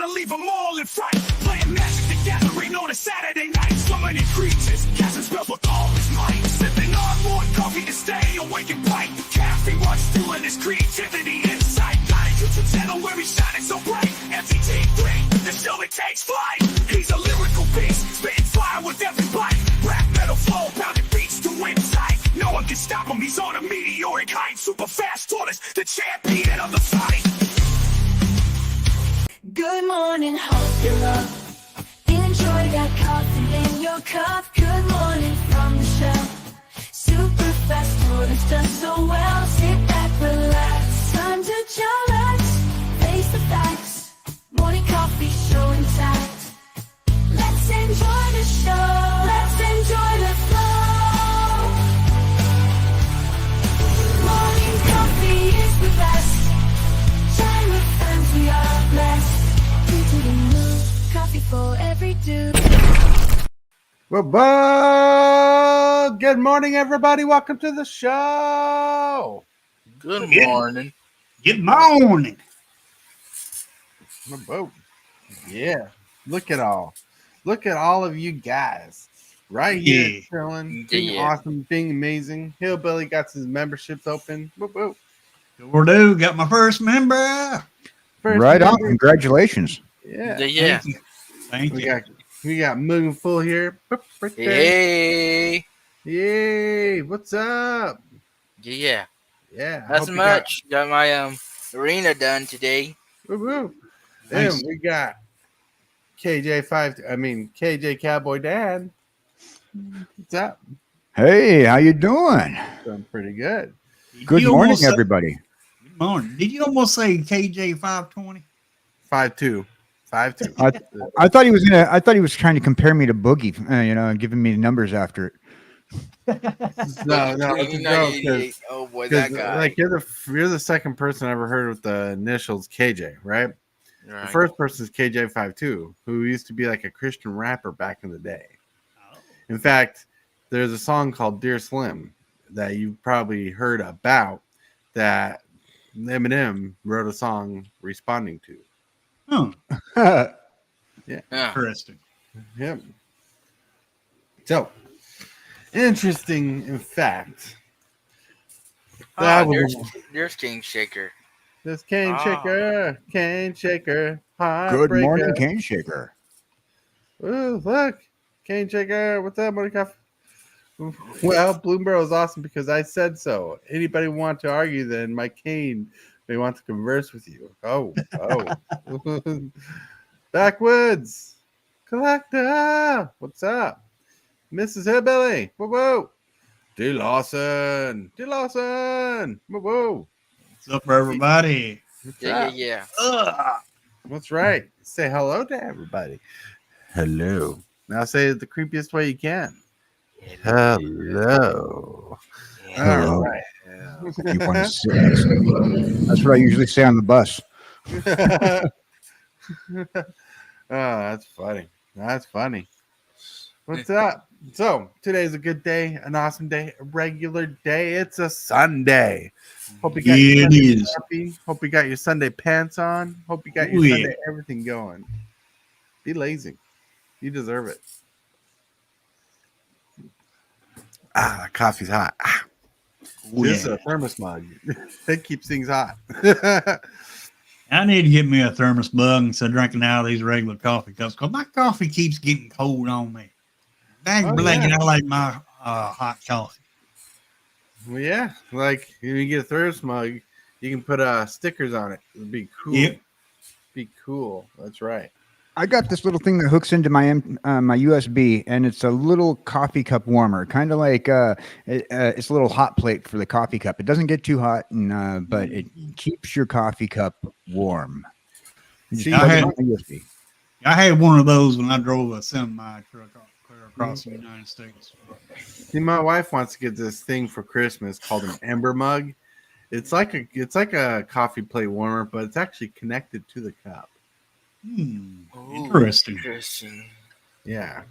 gonna leave them all in fright. Playing Magic the Gathering on a Saturday night. Summoning creatures, casting spells with all his might. Sipping on more coffee to stay awake and bright. Caffeine runs fueling his creativity inside. Got a YouTube channel where he's shining so bright. MTG Green, the show that takes flight. He's a lyrical beast, spitting fire with every bite. Rap metal flow, pounding beats to insight. No one can stop him, he's on a meteoric height. Super fast tortoise, the champion of the fight. Good morning, hope you're up. Enjoy that coffee in your cup. Good morning from the shelf. Super fast tortoise does so well. Sit back, relax, time to chillax. Face the facts, morning coffee show intact. Let's enjoy the show, let's enjoy the flow. Morning coffee is the best. Shine with friends, we are blessed. Into the mood, coffee for every dude. Well, good morning, everybody. Welcome to the show. Good morning. Good morning. Whoa. Yeah. Look at all of you guys right here chilling, being awesome, being amazing. Hillbilly got his memberships open. Whoop. Sure do. Got my first member. Right on. Congratulations. Yeah. Thank you. We got Moon Full here. Right there. Yay. What's up? Yeah. Yeah. Nothing much. Got my arena done today. Woo. Nice. And we got KJ Cowboy Dad. What's up? Hey, how you doing? Doing pretty good. Good morning, everybody. Good morning. Did you almost say KJ 520? 5'2". I thought he was gonna. I thought he was trying to compare me to Boogie. Giving me numbers after it. No, it's a joke. Oh boy, that guy. Like you're the second person I ever heard with the initials KJ, right? The first person is KJ 5'2", who used to be like a Christian rapper back in the day. Oh. In fact, there's a song called "Dear Slim" that you've probably heard about that Eminem wrote a song responding to. Oh, Yeah. interesting. Yep. So, interesting in fact. There's King Shaker. This cane shaker. Good morning, Cane Shaker. Ooh, look. Cane shaker. What's up, morning coffee? Well, Bloomburrow is awesome because I said so. Anybody want to argue, then my cane may want to converse with you. Oh. Backwoods. Collector. What's up? Mrs. Hillbilly. Whoa. D. Lawson. Whoa. What's up, everybody? Yeah. That's right. Say hello to everybody. Hello. Now say it the creepiest way you can. Hello. All right. You want to say that's what I usually say on the bus. That's funny. What's up? So today's a good day, an awesome day, a regular day. It's a Sunday. Hope you got your Sunday coffee. Hope you got your Sunday pants on. Hope you got your Sunday everything going. Be lazy. You deserve it. Coffee's hot. This is a thermos mug. It keeps things hot. I need to get me a thermos mug instead of drinking out of these regular coffee cups because my coffee keeps getting cold on me. I like my hot coffee. Well, yeah, like if you get a thermos mug, you can put stickers on it. It'd be cool. Yep. Be cool. That's right. I got this little thing that hooks into my my USB, and it's a little coffee cup warmer, kind of like it's a little hot plate for the coffee cup. It doesn't get too hot, but it keeps your coffee cup warm. I had one of those when I drove a semi truck clear across the United States. See, my wife wants to get this thing for Christmas called an Ember mug. It's like a coffee plate warmer, but it's actually connected to the cup. Interesting. Yeah.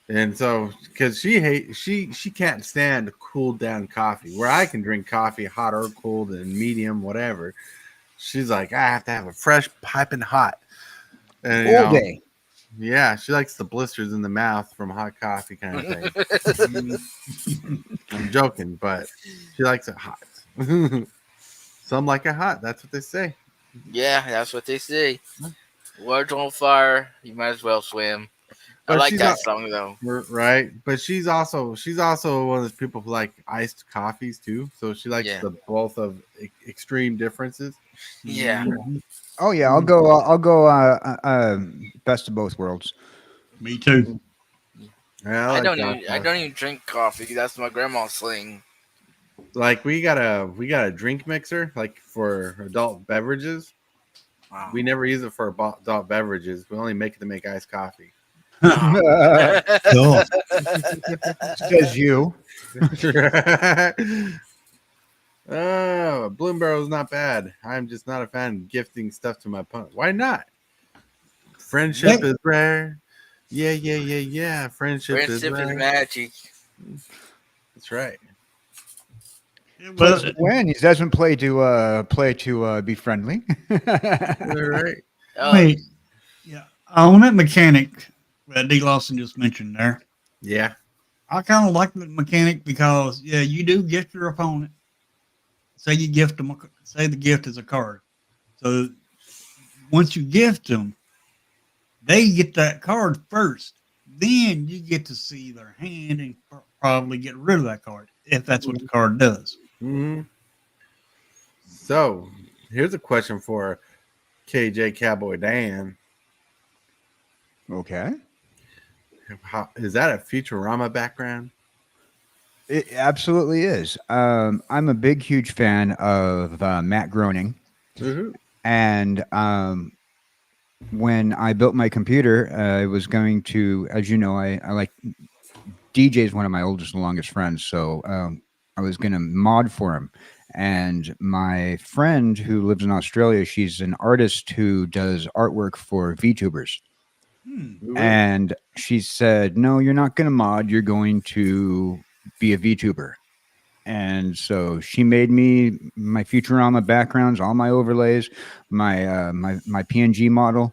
And so, because she can't stand cooled down coffee, where I can drink coffee hot or cold and medium, whatever. She's like, I have to have a fresh piping hot. And All day. yeah, she likes the blisters in the mouth from hot coffee kind of thing. I'm joking, but she likes it hot. Some like it hot. That's what they say. Yeah, that's what they say. Words on fire, you might as well swim. I But like she's that not song though. right. But she's also one of those people who like iced coffees too. So she likes Yeah. the both of extreme differences. Yeah. Oh yeah, I'll go. Best of both worlds. Me too. Yeah, I like don't even drink coffee. That's my grandma's thing. like we got a drink mixer like for adult beverages. Wow. We never use it for adult beverages. We only make it to make iced coffee. Cool. Says you. Oh, Bloomburrow is not bad. I'm just not a fan of gifting stuff to my opponent. Why not? Friendship is rare. Yeah. Friendship is Friendship is rare. magic. That's right. Well, When he doesn't play to be friendly. You're right. Oh, wait. Yeah. On that mechanic that D. Lawson just mentioned there, Yeah. I kind of like the mechanic because, yeah, you do gift your opponent. Say you gift them, say the gift is a card. So once you gift them, they get that card first. Then you get to see their hand and probably get rid of that card if that's what the card does. Mm-hmm. So here's a question for KJ Cowboy Dan. Okay. Is that a Futurama background? It absolutely is. I'm a big, huge fan of Matt Groening. Mm-hmm. And when I built my computer, I was going to, as you know, I like DJ is one of my oldest and longest friends. So I was going to mod for him. And my friend who lives in Australia, she's an artist who does artwork for VTubers. And she said, no, you're not going to mod. You're going to be a VTuber. And so she made me my Futurama backgrounds, all my overlays, my my PNG model,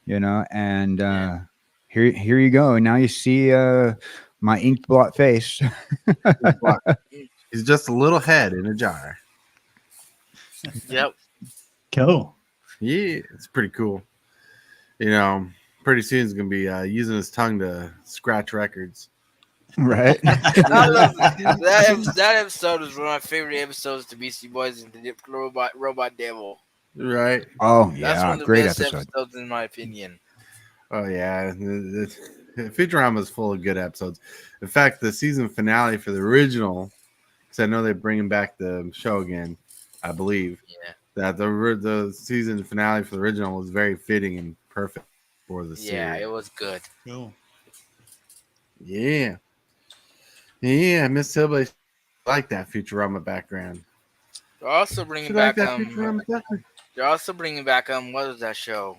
and here you go. Now you see my inked blot face. He's just a little head in a jar. yep. Cool. Yeah, it's pretty cool. Pretty soon he's gonna be using his tongue to scratch records. Right. that episode is one of my favorite episodes to Beastie Boys and the Robot Devil. Right. Oh That's yeah, one of the great best episode. episodes in my opinion. Oh yeah. Futurama is full of good episodes. In fact, the season finale for the original, because I know they're bringing back the show again, I believe. Yeah. That the season finale for the original was very fitting and perfect for the series. Yeah, it was good. Cool. Yeah. Yeah, Miss Hillbilly like that Futurama background. They're also bringing She back like that Futurama background. what was that show?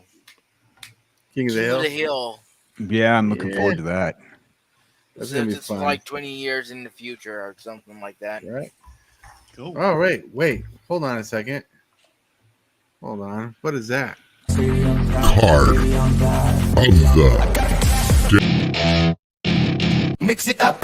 King of the King of Hill. the Hill. Yeah, I'm looking Yeah. forward to that. That's gonna be It's fun. like 20 years in the future or something like that. Right. Cool. Oh wait. Hold on a second. Hold on. What is that? Card of the Mix it up.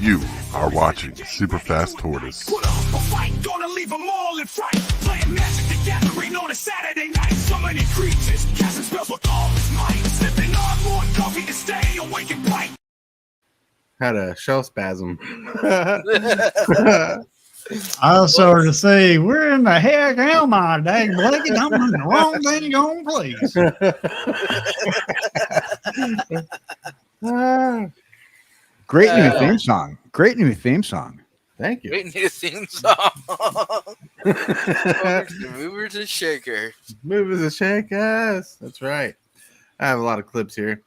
You are watching Super Fast Tortoise. Put up a fight, gonna leave them all in fright. Playing Magic the Gathering on a Saturday night. Summoning creatures, casting spells with all his might. Sipping on more coffee to stay awake and bright. Had a shell spasm. I was sort of say, where in the heck am I, dang blanket? I'm in the wrong thing going, please. Great new theme song. Great new theme song. Thank you. Great new theme song. Movers and Shaker. Movers and shakers. That's right. I have a lot of clips here.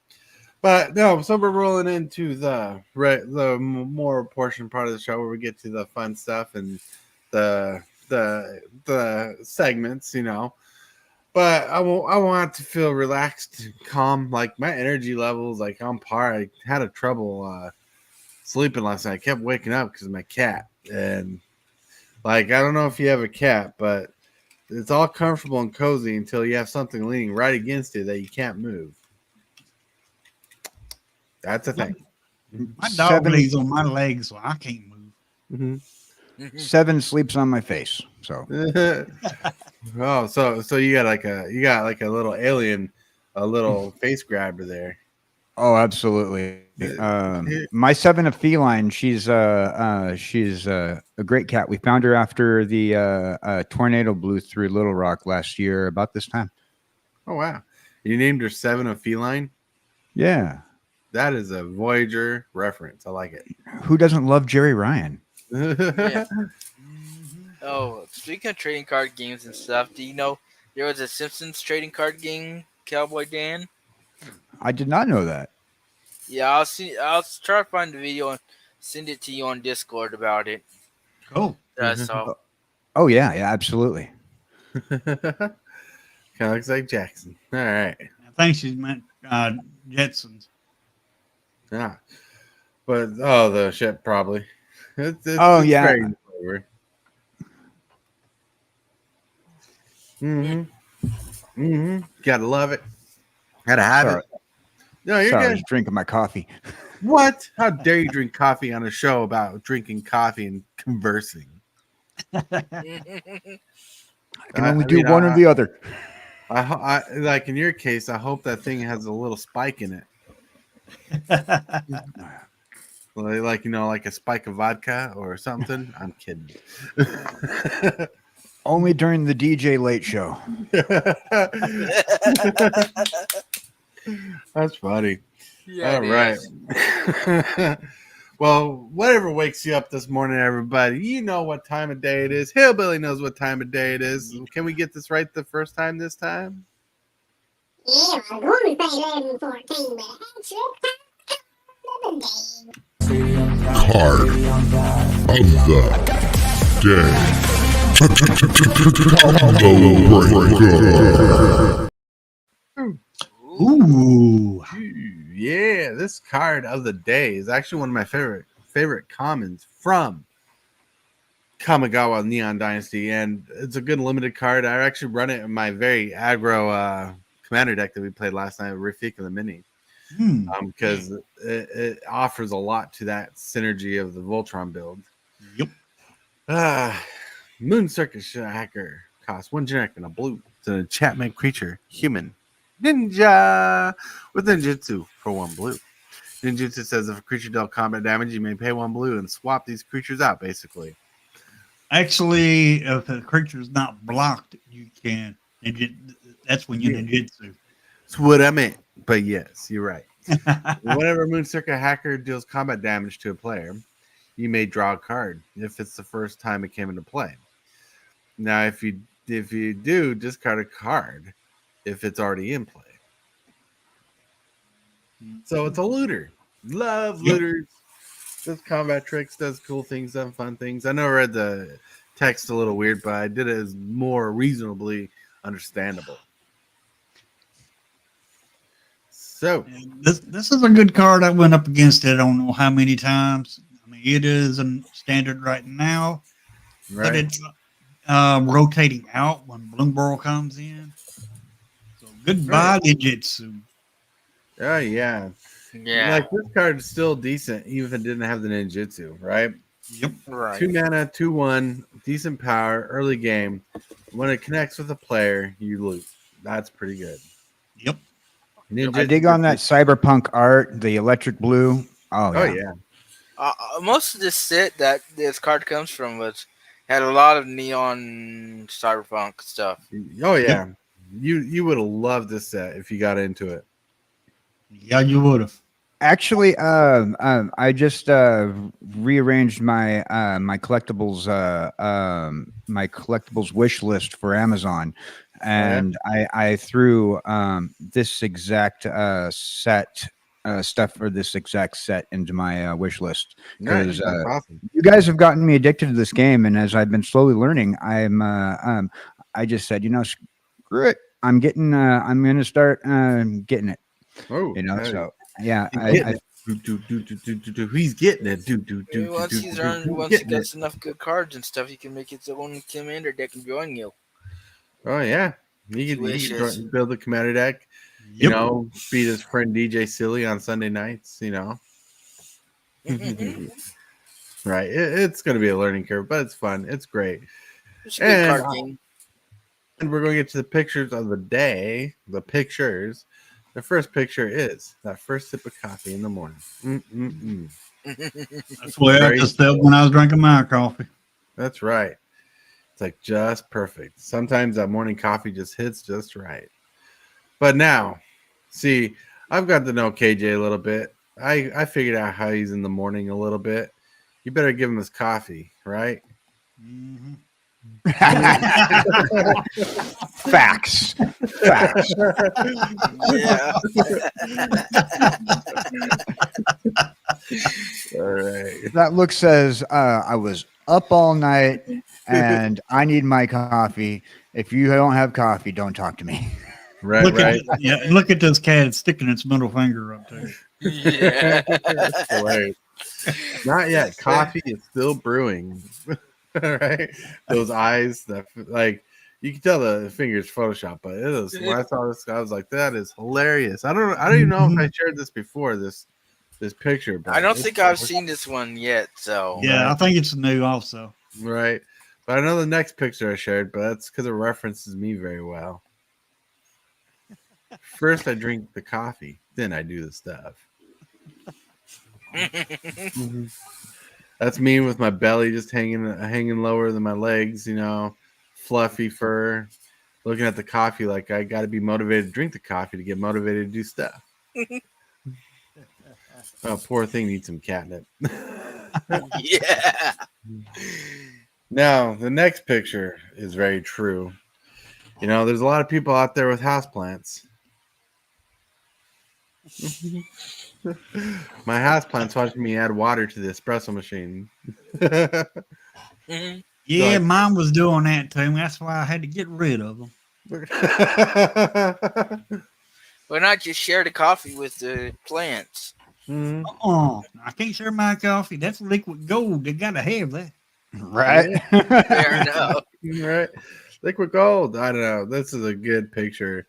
But no, so we're rolling into the more portion part of the show where we get to the fun stuff and the segments, But I want to feel relaxed, and calm. Like my energy levels, like on par. I had a trouble sleeping last night. I kept waking up because of my cat, and like I don't know if you have a cat, but it's all comfortable and cozy until you have something leaning right against it that you can't move. That's a thing. My dog lays on my legs, so I can't move. Mhm. 7 sleeps on my face. So Oh, so you got like a little alien, a little face grabber there. oh, absolutely. My 7, a feline. She's a great cat. We found her after the tornado blew through Little Rock last year about this time. Oh wow, you named her 7 a feline. Yeah. That is a Voyager reference. I like it. Who doesn't love Jerry Ryan? Yeah. Oh, speaking of trading card games and stuff, do you know there was a Simpsons trading card game, Cowboy Dan? I did not know that. Yeah, I'll try to find the video and send it to you on Discord about it. Cool. So Oh yeah, yeah, absolutely. Kind of looks like Jackson. All right. I think she meant Jetsons. Yeah. But the ship probably. Oh, yeah. very flavor. Gotta love it. Gotta have Sorry. it. No, you're Sorry, I good. was drinking my coffee. What? How dare you drink coffee on a show about drinking coffee and conversing? I can only do one or the other. I like in your case. I hope that thing has a little spike in it, like like a spike of vodka or something. I'm kidding. Only during the DJ late show. That's funny. yeah, All it right. is. Well, whatever wakes you up this morning, everybody, you know what time of day it is. Hillbilly knows what time of day it is. Can we get this right the first time this time? Yeah, I'm going to say 11:14, but it's your Card of the day. Ooh. Yeah, this card of the day is actually one of my favorite commons from Kamigawa Neon Dynasty, and it's a good limited card. I actually run it in my very aggro commander deck that we played last night with Rafika the Mini, because it offers a lot to that synergy of the Voltron build. Yep. Moon Circus Hacker costs 1 generic and a blue. It's an enchantment creature, human. Ninja with ninjutsu for 1 blue. Ninjutsu says if a creature dealt combat damage, you may pay 1 blue and swap these creatures out, basically. Actually, if a creature is not blocked, you can. That's when you ninjutsu. That's what I meant. But yes, you're right. Whenever Moon Circuit Hacker deals combat damage to a player, you may draw a card if it's the first time it came into play. Now, if you do, discard a card if it's already in play. So it's a looter. Love looters. Does combat tricks, does cool things, does fun things. I know I read the text a little weird, but I did it as more reasonably understandable. So this is a good card. I went up against it I don't know how many times. I mean, it is a standard right now, but it's rotating out when Bloomburrow comes in. So goodbye, Ninjutsu. Oh yeah. Yeah. Like this card is still decent, even if it didn't have the ninjutsu, right? Yep. Right. 2 mana, 2/1, decent power, early game. When it connects with a player, you loot. That's pretty good. Yep. I dig on that cyberpunk art, the electric blue. Oh yeah. Most of this set that this card comes from had a lot of neon cyberpunk stuff. Oh yeah. You would have loved this set if you got into it. Yeah, you would have. Actually, I just rearranged my my collectibles wish list for Amazon, and I threw this exact set stuff for this exact set into my wish list because That's awesome. you guys have gotten me addicted to this game, and as I've been slowly learning, I just said, screw it, I'm gonna start getting it. Oh, So yeah, he's getting it. Once he gets enough good cards and stuff, he can make his own commander deck and join you. Oh yeah, he Delicious. could build a commander deck. Yep. You know, beat his friend DJ Silly on Sunday nights. You know, right? It's going to be a learning curve, but it's fun. It's great. It's a good And, card game. and we're going to get to the pictures of the day. The pictures. The first picture is that first sip of coffee in the morning. That's the way I Very- just felt when I was drinking my coffee. That's right. It's like just perfect. Sometimes that morning coffee just hits just right. But now, see, I've got to know KJ a little bit. I figured out how he's in the morning a little bit. You better give him his coffee, right? Mhm. Facts. Facts. Yeah. All right. That look says I was up all night and I need my coffee. If you don't have coffee, don't talk to me. Right, Look right. at look at this cat sticking its middle finger up there. Yeah. That's hilarious. Not yet. Coffee is still brewing. Right? Those eyes, that like you can tell the fingers Photoshop, but it is. When I saw this, I was like, "That is hilarious." I don't even know if I shared this before. This picture, but I don't it's- think I've seen this one yet. So Yeah, I think it's new also. Right, but I know the next picture I shared, but that's because it references me very well. First, I drink the coffee, then I do the stuff. That's me with my belly just hanging lower than my legs, you know, fluffy fur, looking at the coffee like I got to be motivated to drink the coffee to get motivated to do stuff. Oh, poor thing needs some catnip. yeah. Now, the next picture is very true. You know, there's a lot of people out there with houseplants. My houseplant's watching me add water to the espresso machine. Mhm. Yeah, Like- mine was doing that to me. That's why I had to get rid of them. Why not just share the coffee with the plants? Mhm. I can't share my coffee. That's liquid gold. They gotta have that. Right? Fair enough. Right, liquid gold. I don't know. This is a good picture.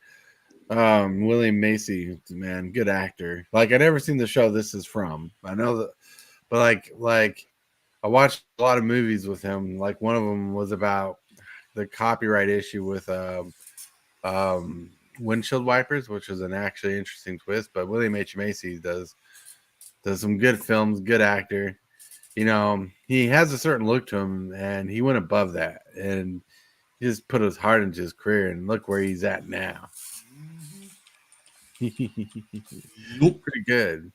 William Macy, man, good actor. Like I never seen the show this is from. I know that, but like I watched a lot of movies with him. Like one of them was about the copyright issue with windshield wipers, which was an actually interesting twist. But William H. Macy does some good films, good actor. You know, he has a certain look to him, and he went above that, and he just put his heart into his career, and look where he's at now. Pretty good.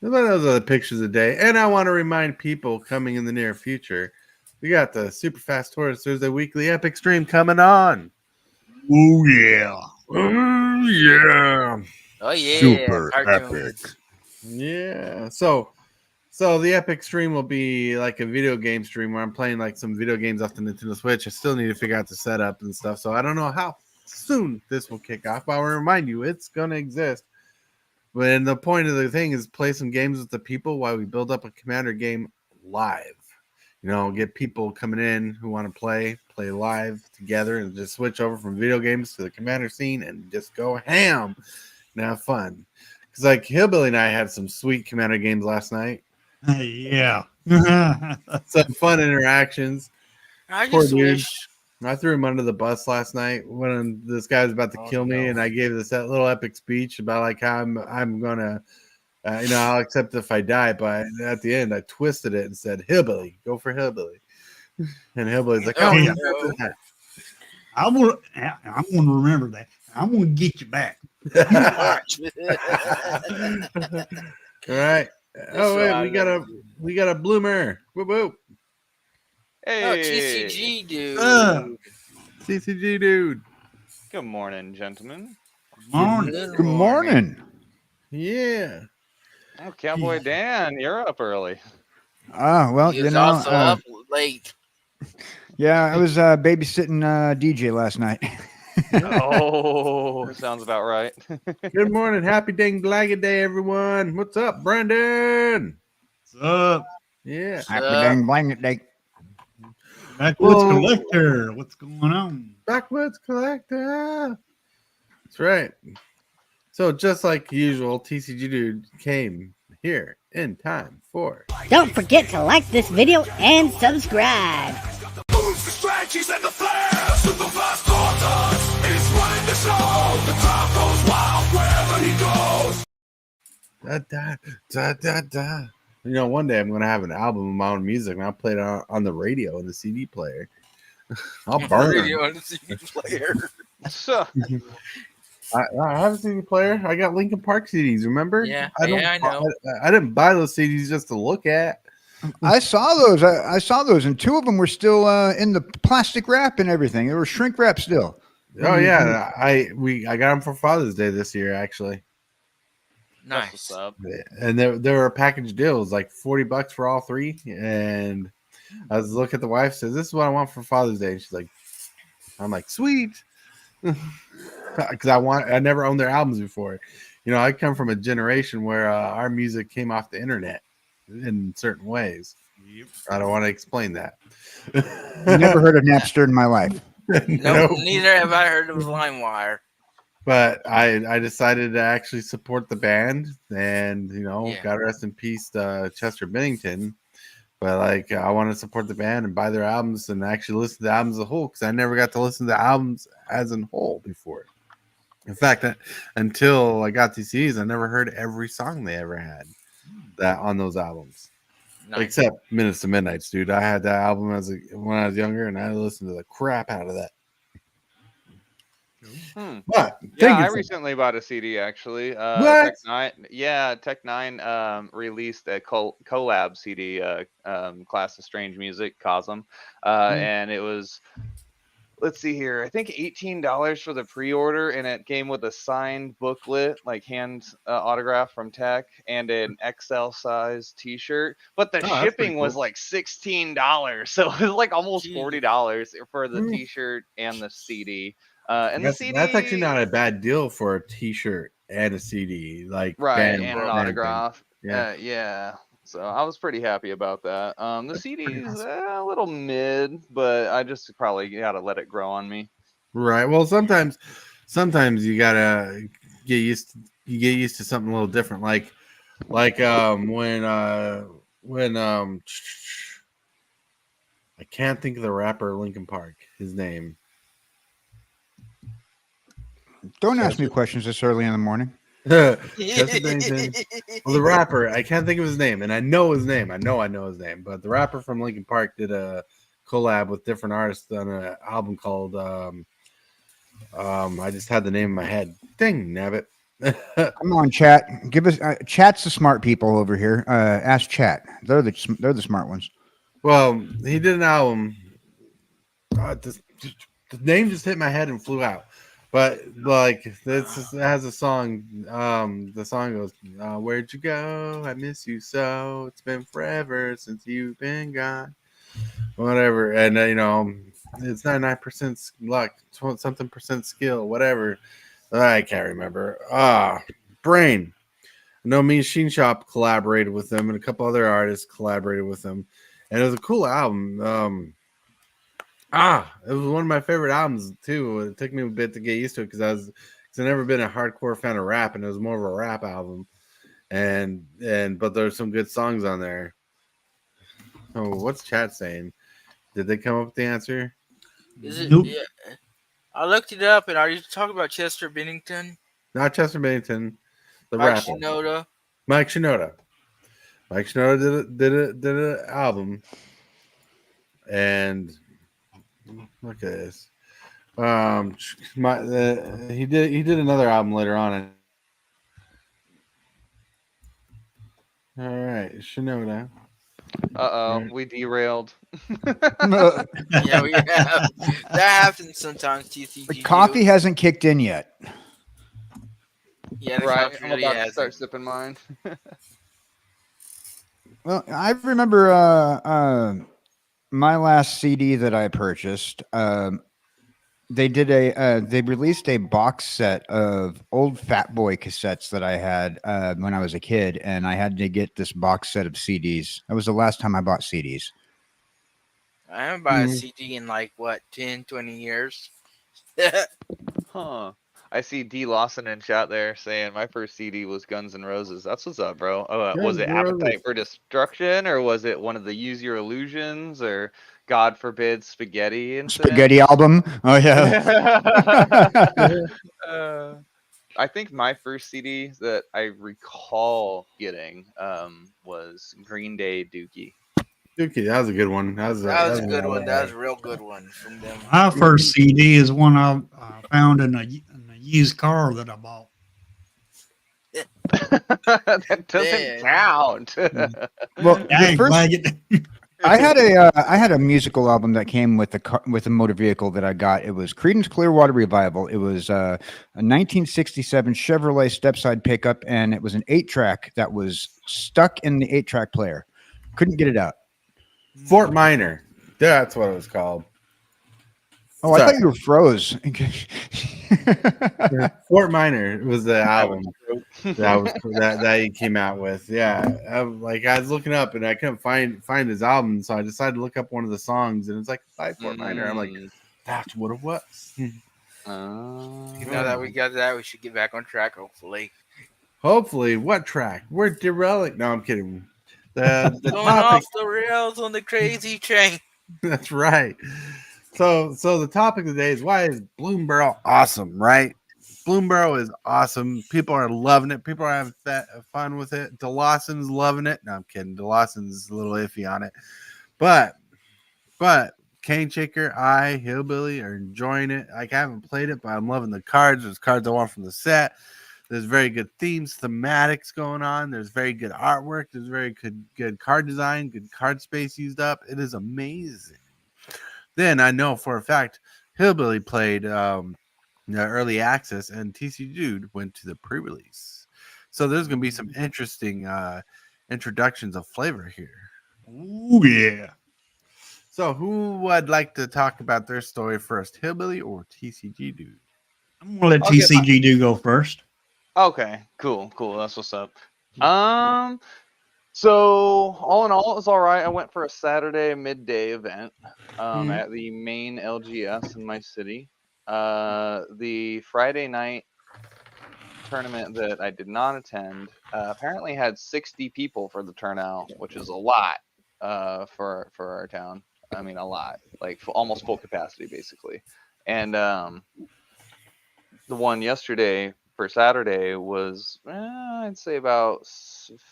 Those are the pictures of the day, and I want to remind people coming in the near future, we got the Super Fast Tours Thursday Weekly Epic Stream coming on. Oh yeah. Oh yeah. Oh yeah. Super cartoons. epic. Yeah. So the Epic stream will be like a video game stream where I'm playing like some video games off the Nintendo Switch. I still need to figure out the setup and stuff, so I don't know how soon this will kick off. But I will remind you, it's gonna exist. But the point of the thing is play some games with the people while we build up a Commander game live. You know, get people coming in who want to play live together, and just switch over from video games to the Commander scene and just go ham and have fun. Because like Hillbilly and I had some sweet Commander games last night. Yeah. Some fun interactions. I Poor just dude. wish. I threw him under the bus last night when this guy was about to kill me, and I gave this that little epic speech about like how I'm gonna, I'll accept if I die. But at the end, I twisted it and said, "Hillbilly, go for Hillbilly," and Hillbilly's like, "Oh, yeah." no. I'm gonna remember that. I'm gonna get you back. All right. Oh what wait, I we got a bloomer. Whoop whoop. Oh, TCG dude. CCG dude. Good morning, gentlemen. Morning. Good morning. Yeah. Oh, Cowboy Dan, you're up early. Well, He you was know, also up late. yeah, I was babysitting DJ last night. Oh, sounds about right. Good morning. Happy dang blaggy day, everyone. What's up, Brandon? What's up? Yeah. Happy dang blanket day. Backwoods Whoa. Collector. What's going on? Backwoods Collector. That's right. So just like usual, TCG Dude came here in time for. Don't forget to like this video and subscribe. Moves, the strategies, and the flares. Superfast daughters. He's running the show. The crowd goes wild wherever he goes. Da, da, da, da, da. You know, one day I'm going to have an album of my own music and I'll play it on the radio and the CD player. I'll burn it. Radio on the CD player. So, I have a CD player. I got Linkin Park CDs, remember? Yeah, I know. I didn't buy those CDs just to look at. I saw those. I saw those, and two of them were still in the plastic wrap and everything. They were shrink wrap still. Oh yeah, I got them for Father's Day this year actually, that's what's Nice. up. and there were package deals like $40 for all three. And I was looking at the wife, says, "This is what I want for Father's Day," and she's like, "I'm like sweet," because I never owned their albums before. You know, I come from a generation where our music came off the internet in certain ways. I don't want to explain that. Never heard of Napster in my life. Nope, neither have I heard of LimeWire. But I decided to actually support the band, and Yeah. God rest in peace, Chester Bennington. But like, I want to support the band and buy their albums and actually listen to the albums as a whole, because I never got to listen to the albums as a whole before. In fact, until I got these CDs, I never heard every song they ever had that on those albums, Nice. except Minutes to Midnights, dude. I had that album when I was younger, and I listened to the crap out of that. But Yeah, thank I you. recently bought a CD actually. What? Tech Nine released a collab CD, Class of Strange Music, Cosm, and it was, let's see here, I think $18 for the pre-order, and it came with a signed booklet, like hand autograph from Tech, and an XL size T-shirt. But the Oh, that's pretty shipping was cool. like $16, so it was like almost Jeez. $40 for the Mm. T-shirt and the CD. And the CD, That's actually not a bad deal for a T-shirt and a CD, like right, band- and an band thing. autograph. Yeah. Yeah. So I was pretty happy about that. The CD's a little mid, but I just probably gotta let it grow on me. Right. Well, sometimes you gotta get used to something a little different. Like when I can't think of the rapper Linkin Park. His name. Don't ask me questions this early in the morning. Chester Bennington. Well, the rapper, I can't think of his name, and I know his name. I know his name, but the rapper from Linkin Park did a collab with different artists on an album called I just had the name in my head. Dang nabbit. Come on, chat. Give us chat's the smart people over here. Ask chat. They're the smart ones. Well, he did an album. The name just hit my head and flew out. But like this has a song. The song goes, "Where'd you go? I miss you so. It's been forever since you've been gone." Whatever, and it's 99% luck, something percent skill, whatever. I can't remember. Brain. I know Me and Sheen Shop collaborated with them, and a couple other artists collaborated with them, and it was a cool album. It was one of my favorite albums too. It took me a bit to get used to it because I've never been a hardcore fan of rap, and it was more of a rap album. But there's some good songs on there. Oh, what's chat saying? Did they come up with the answer? Is it? Nope. Yeah. I looked it up, and are you talking about Chester Bennington? Not Chester Bennington, the Mike rapper. Shinoda? Mike Shinoda. Mike Shinoda did an album, and look at this. He did another album later on. All right, Shinoda. We derailed. Yeah, we have. That happens sometimes. TCG. The coffee hasn't kicked in yet. Yeah, the Right, coffee I'm really about to hasn't. start sipping mine. Well, I remember my last CD that I purchased. They released a box set of old Fat Boy cassettes that I had when I was a kid, and I had to get this box set of CDs. That was the last time I bought CDs. I haven't bought a CD in like what 10, 20 years. Huh. I see D Lawson in chat there saying my first CD was Guns N' Roses. That's what's up, bro. Was Guns it N' Roses. Appetite for Destruction, or was it one of the Use Your Illusions, or God forbid Spaghetti Incident? Spaghetti album. Oh yeah. I think my first CD that I recall getting was Green Day Dookie. Dookie, that was a good one. That was That was a good one. That was a real good one from them. My first CD is one I found in a used car that I bought. That doesn't Man. count. Well, the Dang, first flag it. I had a musical album that came with a motor vehicle that I got. It was Creedence Clearwater Revival. It was a 1967 Chevrolet stepside pickup, and it was an 8-track that was stuck in the 8-track player. Couldn't get it out. Fort Minor. That's what it was called. Oh, I thought you were froze. Fort Minor was the album that he came out with. Yeah, I was looking up and I couldn't find his album, so I decided to look up one of the songs, and it's like by Fort Minor. I'm like, that's what it was. Now that we got that, we should get back on track. Hopefully, what track? We're derelict. No, I'm kidding. The Going topic. off the rails on the crazy train. That's right. So the topic of the day is, why is Bloomburrow awesome, right? Bloomburrow is awesome. People are loving it. People are having fun with it. DeLawson's loving it. No, I'm kidding. DeLawson's a little iffy on it. But Cane Shaker, Hillbilly are enjoying it. Like, I haven't played it, but I'm loving the cards. There's cards I want from the set. There's very good themes, thematics going on. There's very good artwork. There's very good card design, good card space used up. It is amazing. Then I know for a fact Hillbilly played the early access, and TC Dude went to the pre-release. So there's going to be some interesting introductions of flavor here. Oh yeah. So who would like to talk about their story first, Hillbilly or TCG Dude? I'm gonna let TCG do go first. Okay, cool. That's what's up. So all in all, it was all right. I went for a Saturday midday event at the main LGS in my city. The Friday night tournament that I did not attend apparently had 60 people for the turnout, which is a lot for our town. I mean, a lot, like almost full capacity, basically. And the one yesterday for Saturday was, I'd say about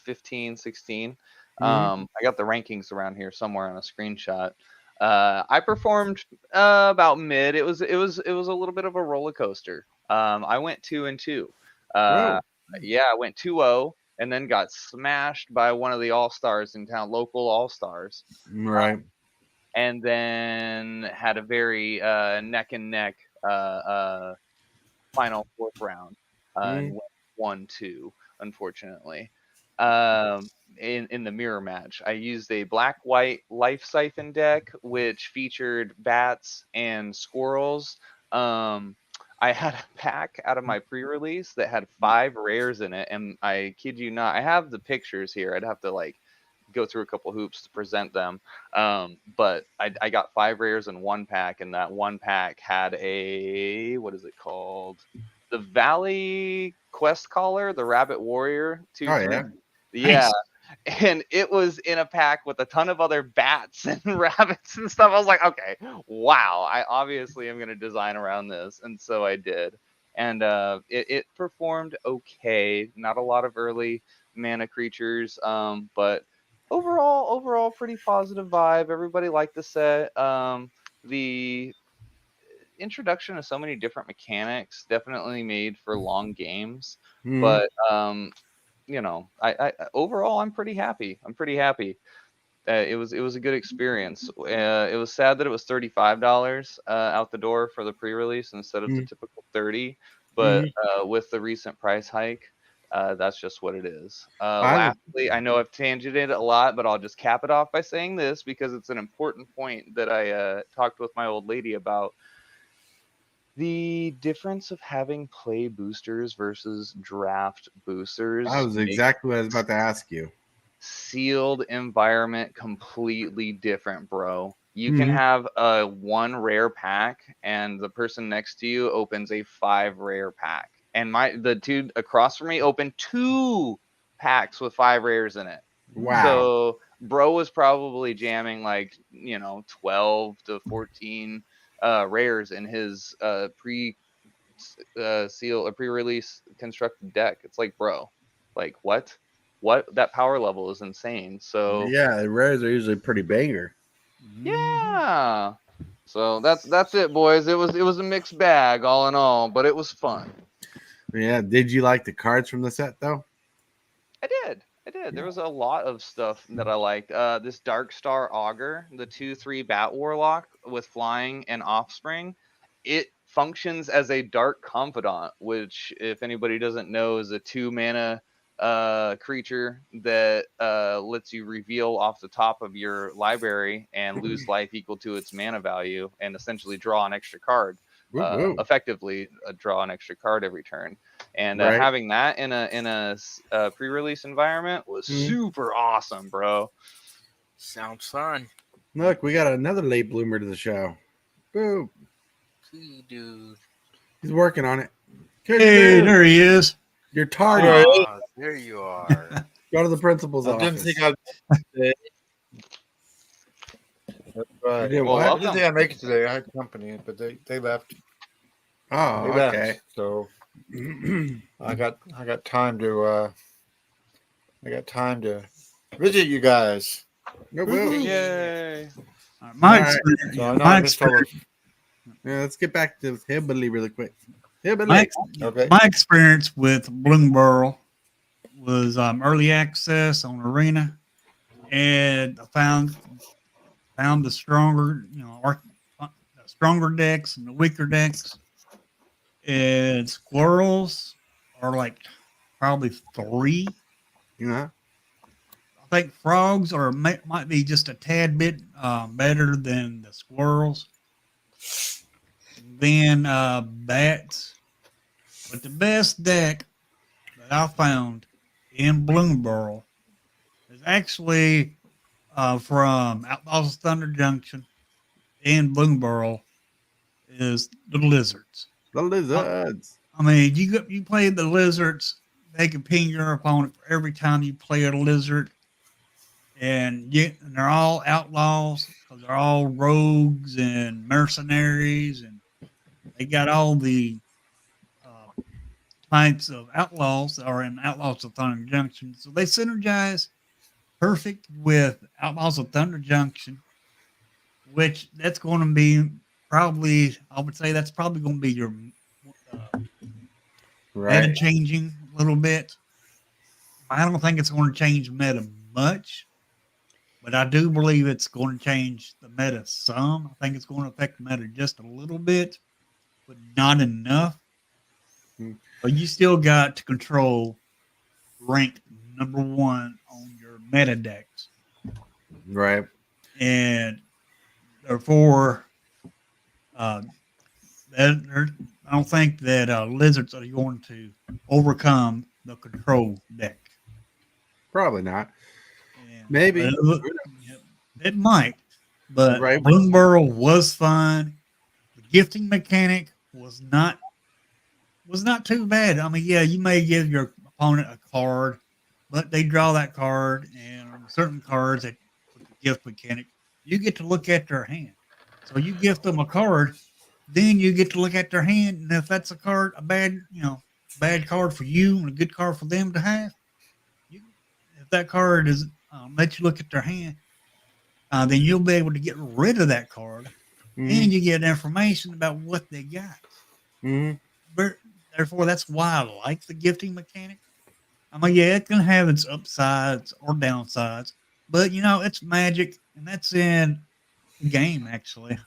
15, 16. I got the rankings around here somewhere on a screenshot. I performed about mid. It was a little bit of a roller coaster. I went 2-2. Yeah, I went 2-0 and then got smashed by one of the all-stars in town, local all-stars. Right. And then had a very neck and neck final fourth round. And went 1-2, unfortunately. In the mirror match, I used a black-white life siphon deck, which featured bats and squirrels. I had a pack out of my pre-release that had 5 rares in it, and I kid you not, I have the pictures here. I'd have to go through a couple hoops to present them. But I got 5 rares in one pack, and that one pack had a, what is it called? The Valley Quest Caller, the Rabbit Warrior 2. Oh, yeah. Yeah. Nice. And it was in a pack with a ton of other bats and rabbits and stuff. I was like, okay, wow, I obviously am going to design around this. And so I did. And it performed okay. Not a lot of early mana creatures, but overall pretty positive vibe. Everybody liked the set. The introduction of so many different mechanics definitely made for long games. But I overall I'm pretty happy. It was a good experience. It was sad that it was $35 out the door for the pre-release instead of the typical 30, but with the recent price hike, that's just what it is. Lastly, I know I've tangented a lot, but I'll just cap it off by saying this because it's an important point that I talked with my old lady about. The difference of having play boosters versus draft boosters. That was exactly what I was about to ask you. Sealed environment completely different, bro. You can have a 1 rare pack, and the person next to you opens a 5 rare pack. And the dude across from me opened 2 packs with 5 rares in it. Wow. So bro was probably jamming like 12 to 14 rares in his pre-release constructed deck. It's like, bro, like what that power level is insane. So Yeah, the rares are usually pretty banger. yeah. So that's it, boys. It was a mixed bag all in all, but it was fun. Yeah. Did you like the cards from the set though? I did. There was a lot of stuff that I liked. This Dark Star Augur, the 2/3 Bat Warlock with flying and offspring, it functions as a Dark Confidant, which, if anybody doesn't know, is a 2 mana creature that lets you reveal off the top of your library and lose life equal to its mana value, and essentially draw an extra card. Effectively draw an extra card every turn, and having that in a pre-release environment was super awesome, bro. Sounds fun. Look, we got another late bloomer to the show. Boo. Dude. He's working on it. Hey, there he is. You're tardy. Oh, there you are. Go to the principal's I office. didn't think I'd. You did Well, what? I didn't think I'd make it today. I had company, but they left. Oh, They left. okay. So I got time to visit you guys. Yay! My All right. experience, So I know my I missed all experience, the. Yeah, let's get back to HILLBILLY really quick. HILLBILLY. my, Okay. my experience with Bloomburrow was early access on Arena, and I found the stronger, the stronger decks and the weaker decks. And squirrels are like probably 3. Yeah. I think frogs might be just a tad bit better than the squirrels. Then bats. But the best deck that I found in Bloomburrow is actually from Outlaws of Thunder Junction in Bloomburrow is the lizards. The lizards. I mean, you play the lizards, they can ping your opponent for every time you play a lizard. And they're all outlaws because they're all rogues and mercenaries, and they got all the types of outlaws that are in Outlaws of Thunder Junction. So they synergize perfect with Outlaws of Thunder Junction, which that's going to be probably, I would say that's probably going to be your meta changing a little bit. I don't think it's going to change meta much, but I do believe it's going to change the meta some. I think it's going to affect the meta just a little bit, but not enough. But you still got to control ranked number 1 on your meta decks. Right. And therefore, I don't think that lizards are going to overcome the control deck. Probably not. And, Maybe. It might. But Right. Bloomburrow was fun. The gifting mechanic was not too bad. I mean, yeah, you may give your opponent a card, but they draw that card, and on certain cards that with the gift mechanic, you get to look at their hand. So you gift them a card, then you get to look at their hand, and if that's a bad card for you and a good card for them to have, if that card is let you look at their hand, then you'll be able to get rid of that card, and you get information about what they got. But therefore, that's why I like the gifting mechanic. I mean, yeah, it can have its upsides or downsides, but it's Magic, and that's in the game actually.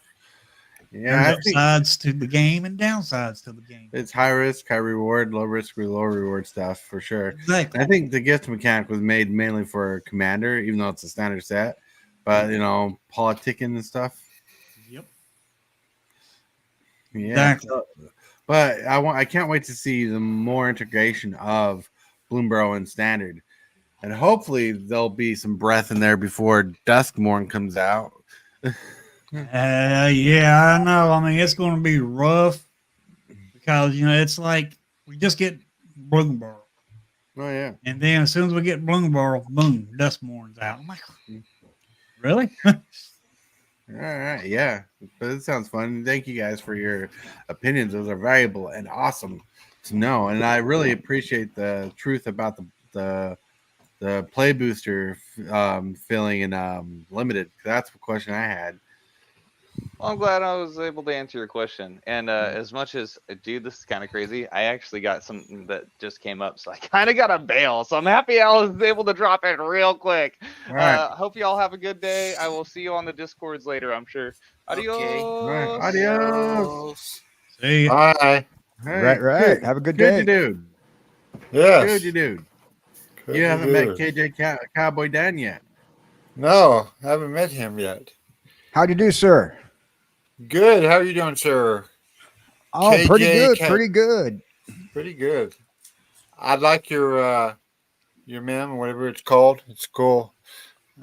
Yeah, There's upsides to the game and downsides to the game. It's high risk, high reward, low risk, low reward stuff for sure. Exactly. I think the gift mechanic was made mainly for Commander, even though it's a standard set. But politicking and stuff. Yep. Yeah. Exactly. But I can't wait to see the more integration of Bloomburrow and Standard, and hopefully there'll be some breath in there before Duskmorn comes out. Yeah, I know. I mean, it's going to be rough because it's like we just get Bloomburrow, Oh yeah. and then as soon as we get Bloomburrow, boom, Dustmourn's out. I'm like, really? All right, yeah, but it sounds fun. Thank you guys for your opinions; those are valuable and awesome to know. And I really appreciate the truth about the play booster filling and limited. That's the question I had. Well, I'm glad I was able to answer your question. And as much as, dude, this is kind of crazy, I actually got something that just came up, so I kind of got a bail. So I'm happy I was able to drop it real quick. All right, Hope you all have a good day. I will see you on the Discords later, I'm sure. Adios. Okay. all right, adios. See, Bye. Hey, Right. Have a good Good day. you dude. Yes. Good you dude. Good You to haven't met do. KJ Cowboy Dan yet. No, haven't met him yet. How'd you do, sir? Good. How are you doing, sir? Oh, pretty KJ good. Cat- Pretty good. Pretty good. I like your mem, whatever it's called. It's cool.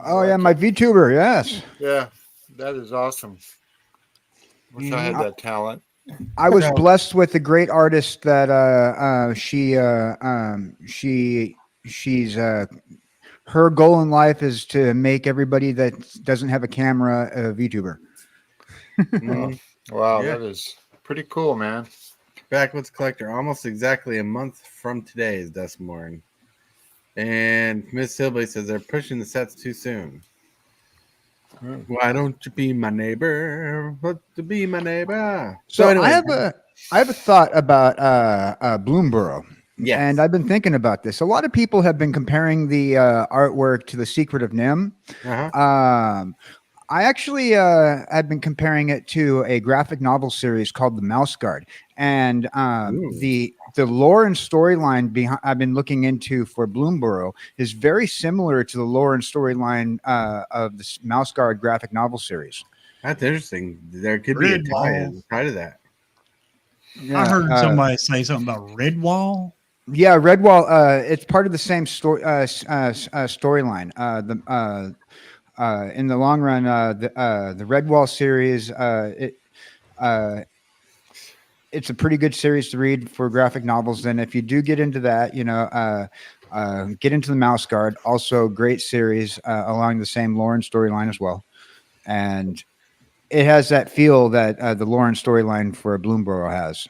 Oh yeah, my VTuber. Yes, Yeah, that is awesome. Wish I had that talent. I was blessed with a great artist that she's her goal in life is to make everybody that doesn't have a camera a VTuber. Oh, wow, Yeah. that is pretty cool, man. Backwoods Collector, almost exactly a month from today is Dustmorn. And Miss Hillbilly says they're pushing the sets too soon. Why don't you be my neighbor? But to be my neighbor. So anyway, I have a thought about Bloomburrow. yes. And I've been thinking about this. A lot of people have been comparing the artwork to The Secret of Nim. Uh-huh. I actually had been comparing it to a graphic novel series called The Mouse Guard, and the lore and storyline behind I've been looking into for Bloomburrow is very similar to the lore and storyline of the Mouse Guard graphic novel series. That's interesting. There could be a tie to that. Yeah, I heard somebody say something about Redwall. Yeah, Redwall. It's part of the same storyline. In the long run, the Redwall series, it's a pretty good series to read for graphic novels. And if you do get into that, get into the Mouse Guard. Also, great series along the same lore and storyline as well. And it has that feel that the lore and storyline for Bloomburrow has.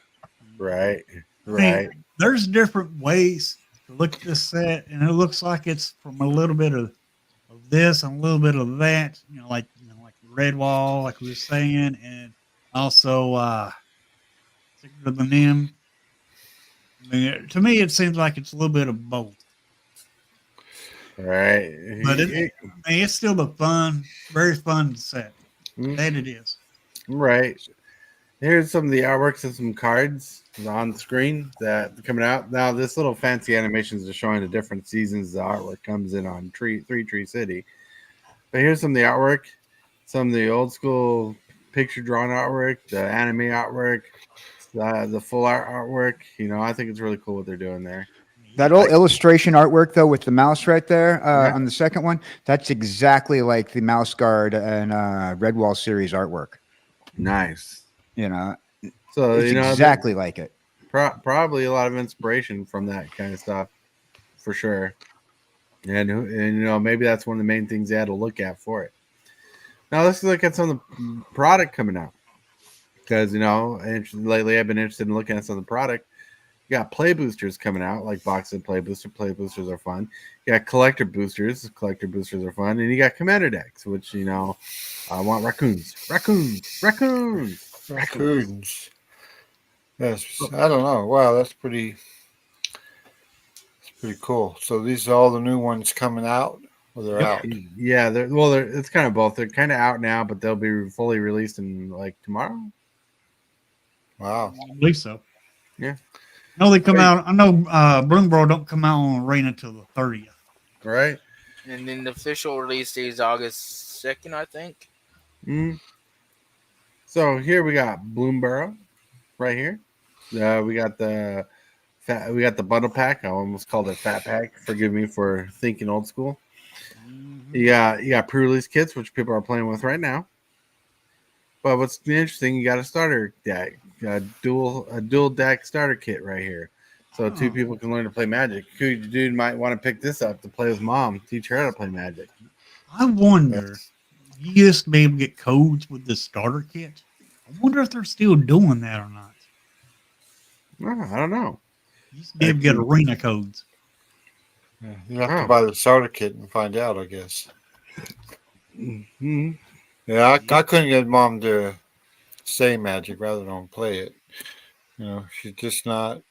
Right. Right. There's different ways to look at this set, and it looks like it's from a little bit of this and a little bit of that, like Redwall, like we were saying, and also Secret of the Nim. I mean, to me, it seems like it's a little bit of both. Right. But it's still a very fun set. That it is. Right. Here's some of the artworks of some cards on the screen that are coming out. Now, this little fancy animations are showing the different seasons the artwork comes in on Three Tree City. But here's some of the artwork, some of the old school picture drawn artwork, the anime artwork, the full art artwork. I think it's really cool what they're doing there. That old illustration artwork, though, with the mouse right there on the second one, that's exactly like the Mouse Guard and Redwall series artwork. Nice. So it's exactly like it. Probably a lot of inspiration from that kind of stuff, for sure. And maybe that's one of the main things they had to look at for it. Now let's look at some of the product coming out, because lately I've been interested in looking at some of the product. You got play boosters coming out, like box and play booster. Play boosters are fun. You got collector boosters. Collector boosters are fun. And you got commander decks, which, I want raccoons. Yes, I don't know. Wow, that's pretty cool. So these are all the new ones coming out, or they're out? Yeah, it's kind of both. They're kind of out now, but they'll be fully released in tomorrow. Wow, I believe so. Yeah. No, they come out. I know Bloomburrow don't come out on Arena till the 30th. Right. And then the official release date is August 2nd, I think. So here we got Bloomburrow, right here. We got the bundle pack. I almost called it fat pack. Forgive me for thinking old school. You got pre-release kits, which people are playing with right now. But what's interesting, you got a starter deck, a dual deck starter kit right here. So two people can learn to play Magic. Dude might want to pick this up to play with mom, teach her how to play Magic. I wonder, you used to be able to get codes with the starter kit. I wonder if they're still doing that or not. I don't know. You used to be able to get arena codes. Yeah, you have to buy the starter kit and find out, I guess. Mm-hmm. Yeah, I couldn't get mom to say Magic rather than play it. You know, she's just not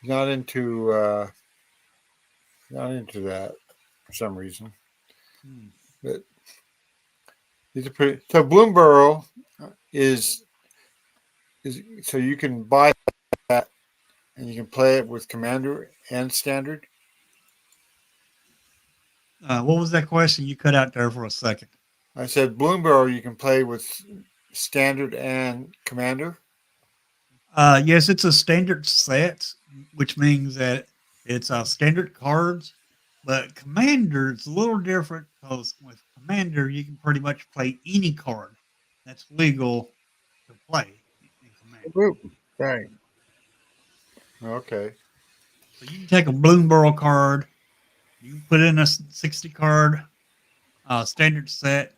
into that for some reason. But these are pretty. So Bloomburrow is so you can buy that and you can play it with Commander and Standard. What was that question? You cut out there for a second. I said Bloomburrow you can play with Standard and Commander. Yes, it's a standard set, which means that it's standard cards. But Commander, it's a little different because with Commander, you can pretty much play any card that's legal to play in Commander. Sorry. Okay. So you can take a Bloomburrow card, you can put in a 60 card standard set,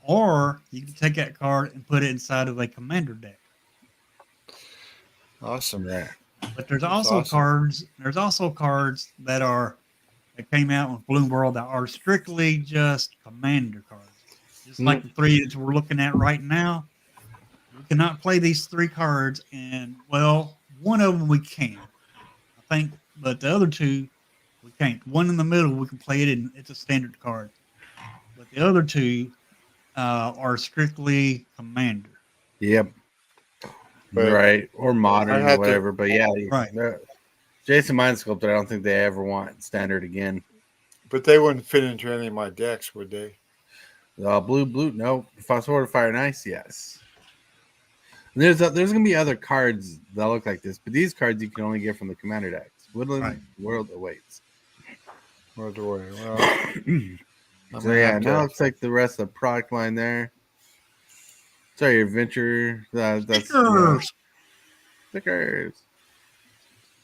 or you can take that card and put it inside of a Commander deck. Awesome. Yeah. But there's also cards. There's also cards that came out with Bloomburrow that are strictly just Commander cards. Just like the three that we're looking at right now. We cannot play these three cards, and well, one of them we can, I think, but the other two we can't. One in the middle we can play it in. It's a standard card, but the other two are strictly Commander. Yep. Right. Or modern or whatever. But yeah, right. Jason Mind Sculptor, I don't think they ever want standard again. But they wouldn't fit into any of my decks, would they? Blue, no. Sword of Fire and Ice, yes. And there's going to be other cards that look like this, but these cards you can only get from the Commander decks. Woodland World Awaits. World Away. Well, so yeah, now it's like the rest of the product line there. Sorry, your Adventure. That's stickers.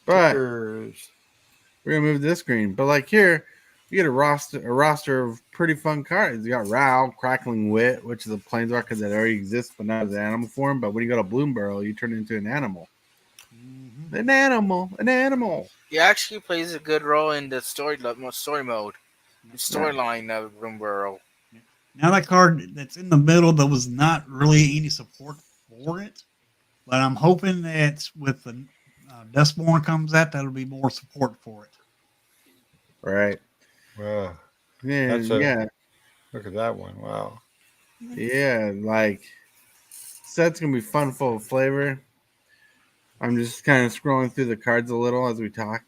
But we're gonna move this screen. But like here, you get a roster of pretty fun cards. You got Ral, Crackling Wit, which is a planeswalker that already exists but not as an animal form. But when you go to Bloomburrow, you turn into an animal. An animal. He actually plays a good role in the story mode, the storyline of Bloomburrow. Now that card that's in the middle, there was not really any support for it, but I'm hoping that with the Dustborn comes out, that'll be more support for it. Right. Wow. Yeah. Look at that one. Wow. Yeah, like set's gonna be fun, full of flavor. I'm just kind of scrolling through the cards a little as we talk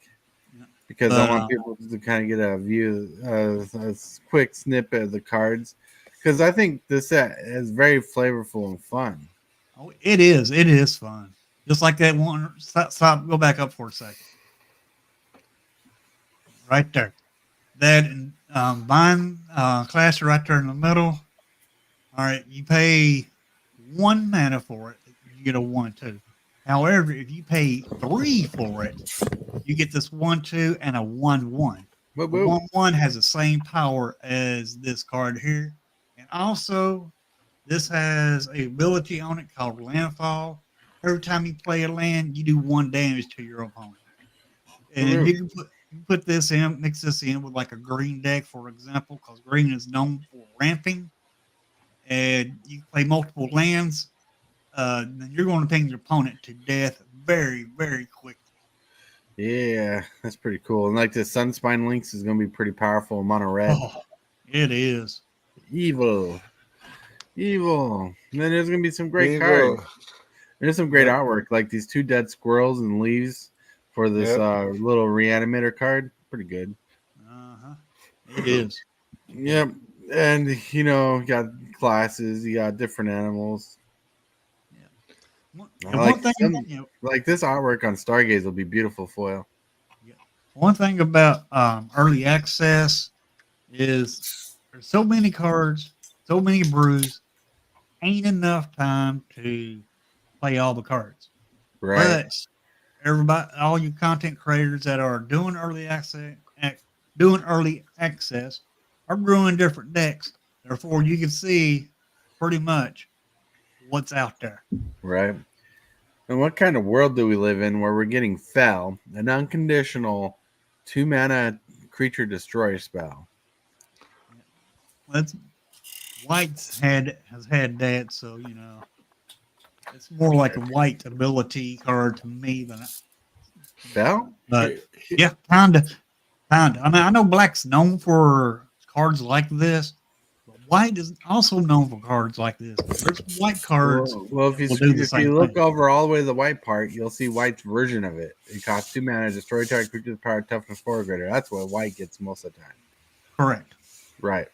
because I want people to kind of get a view, a quick snippet of the cards. Because I think this set is very flavorful and fun. Oh, it is. It is fun. Just like that one. Stop. Go back up for a second. Right there. That Vine Clasher right there in the middle. All right. You pay 1 mana for it. You get a 1/2. However, if you pay 3 for it, you get this 1/2 and a 1/1. 1/1 has the same power as this card here. And also, this has a ability on it called Landfall. Every time you play a land, you do 1 damage to your opponent. And you can put this in, mix this in with like a green deck, for example, because green is known for ramping. And you play multiple lands, then you're going to ping your opponent to death very, very quickly. Yeah, that's pretty cool. And like the Sunspine Lynx is going to be pretty powerful in mono red. Oh, it is. Evil. And then there's going to be some great cards. There's some great artwork, like these 2 dead squirrels and leaves for this little reanimator card. Pretty good. It is. Yep. And, you know, you got classes, you got different animals. Like this artwork on Stargaze will be beautiful foil. One thing about early access is there's so many cards, so many brews, ain't enough time to play all the cards. Right. But everybody, all you content creators that are doing early access are brewing different decks. Therefore, you can see pretty much what's out there. Right. And what kind of world do we live in where we're getting Fell, an unconditional 2-mana creature destroy spell? That's has had that, so it's more like a white ability card to me than. Fell? But yeah, kinda. I mean, I know black's known for cards like this, but white is also known for cards like this. There's white cards Well, if that will do the if same you look thing. over all the way to the white part, you'll see white's version of it. It costs 2 mana, destroy target creature's power, toughness 4 or greater. That's what white gets most of the time. Correct. Right.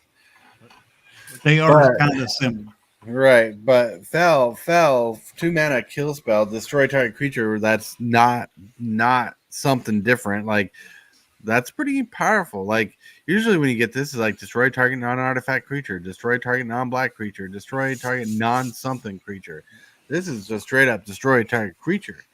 But they are But- kind of similar. Right, but fell 2-mana kill spell, destroy target creature. That's not something different. Like that's pretty powerful. Like usually when you get this is like destroy target non-artifact creature, destroy target non-black creature, destroy target non-something creature. This is just straight up destroy target creature.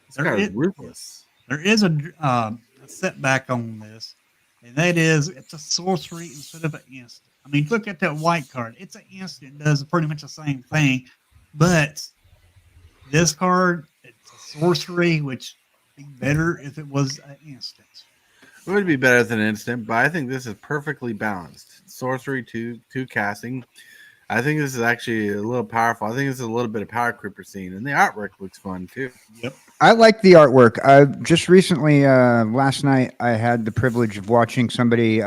It's kind of ruthless. There is a setback on this, and that is it's a sorcery instead of an instant. I mean, look at that white card. It's an instant, does pretty much the same thing, but this card, it's a sorcery, which would be better if it was an instant. It would be better than instant, but I think this is perfectly balanced. Sorcery, two casting. I think this is actually a little powerful. I think this is a little bit of power creeper scene, and the artwork looks fun too. Yep. I like the artwork. Just recently, last night, I had the privilege of watching somebody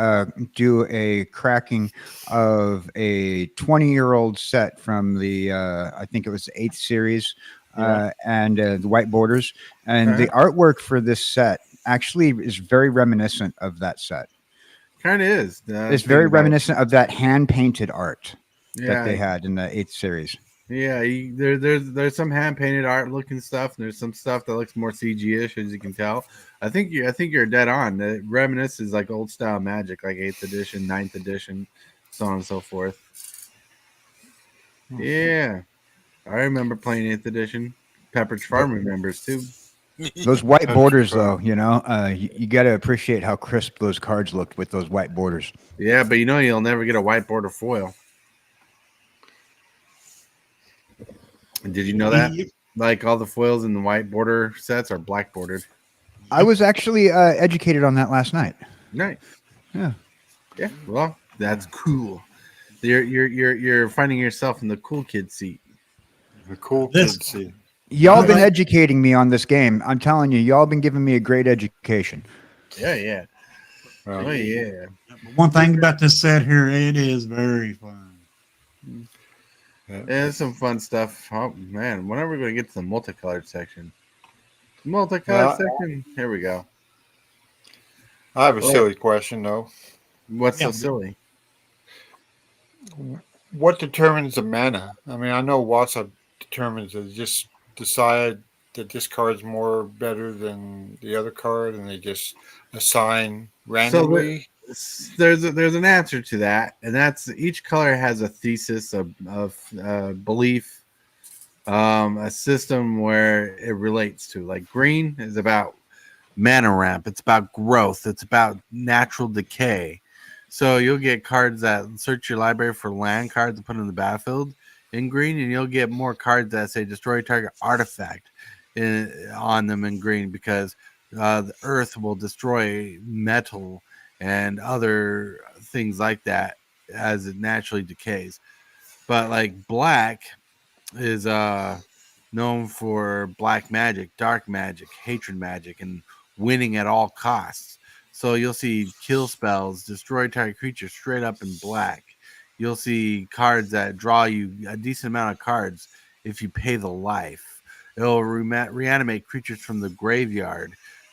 do a cracking of a 20-year-old set from the, I think it was the 8th series, and the white borders. And the artwork for this set actually is very reminiscent of that set. Kind of is. It's very reminiscent of that hand-painted art that they had in the 8th series. Yeah, there's some hand painted art looking stuff, and there's some stuff that looks more CG-ish, as you can tell. I think you're dead on. It reminisces like old style Magic, like 8th edition, 9th edition, so on and so forth. Yeah, I remember playing 8th edition. Pepperidge Farm remembers too. Those white borders, though, you got to appreciate how crisp those cards looked with those white borders. Yeah, but you'll never get a white border foil. Did you know that? Like all the foils in the white border sets are black bordered. I was actually educated on that last night. Nice. Yeah. Yeah. Well, that's cool. You're finding yourself in the cool kid seat. The cool kid seat. Y'all been educating me on this game. I'm telling you, y'all been giving me a great education. Yeah. Oh yeah. One thing about this set here, it is very fun. Yeah, there's some fun stuff. Oh man, when are we going to get to the multicolored section? Section. Here we go. I have a silly question though. What's so silly? What determines the mana? I mean, I know WhatsApp determines it. Just decide that this card's more better than the other card, and they just assign randomly. There's an answer to that, and that's each color has a thesis of belief, a system where it relates to. Like green is about mana ramp, it's about growth, it's about natural decay. So you'll get cards that search your library for land cards to put in the battlefield in green, and you'll get more cards that say destroy target artifact on them in green, because the earth will destroy metal and other things like that as it naturally decays. But like black is known for black magic, dark magic, hatred magic, and winning at all costs. So you'll see kill spells, destroy target creature straight up in black. You'll see cards that draw you a decent amount of cards if you pay the life. It'll reanimate creatures from the graveyard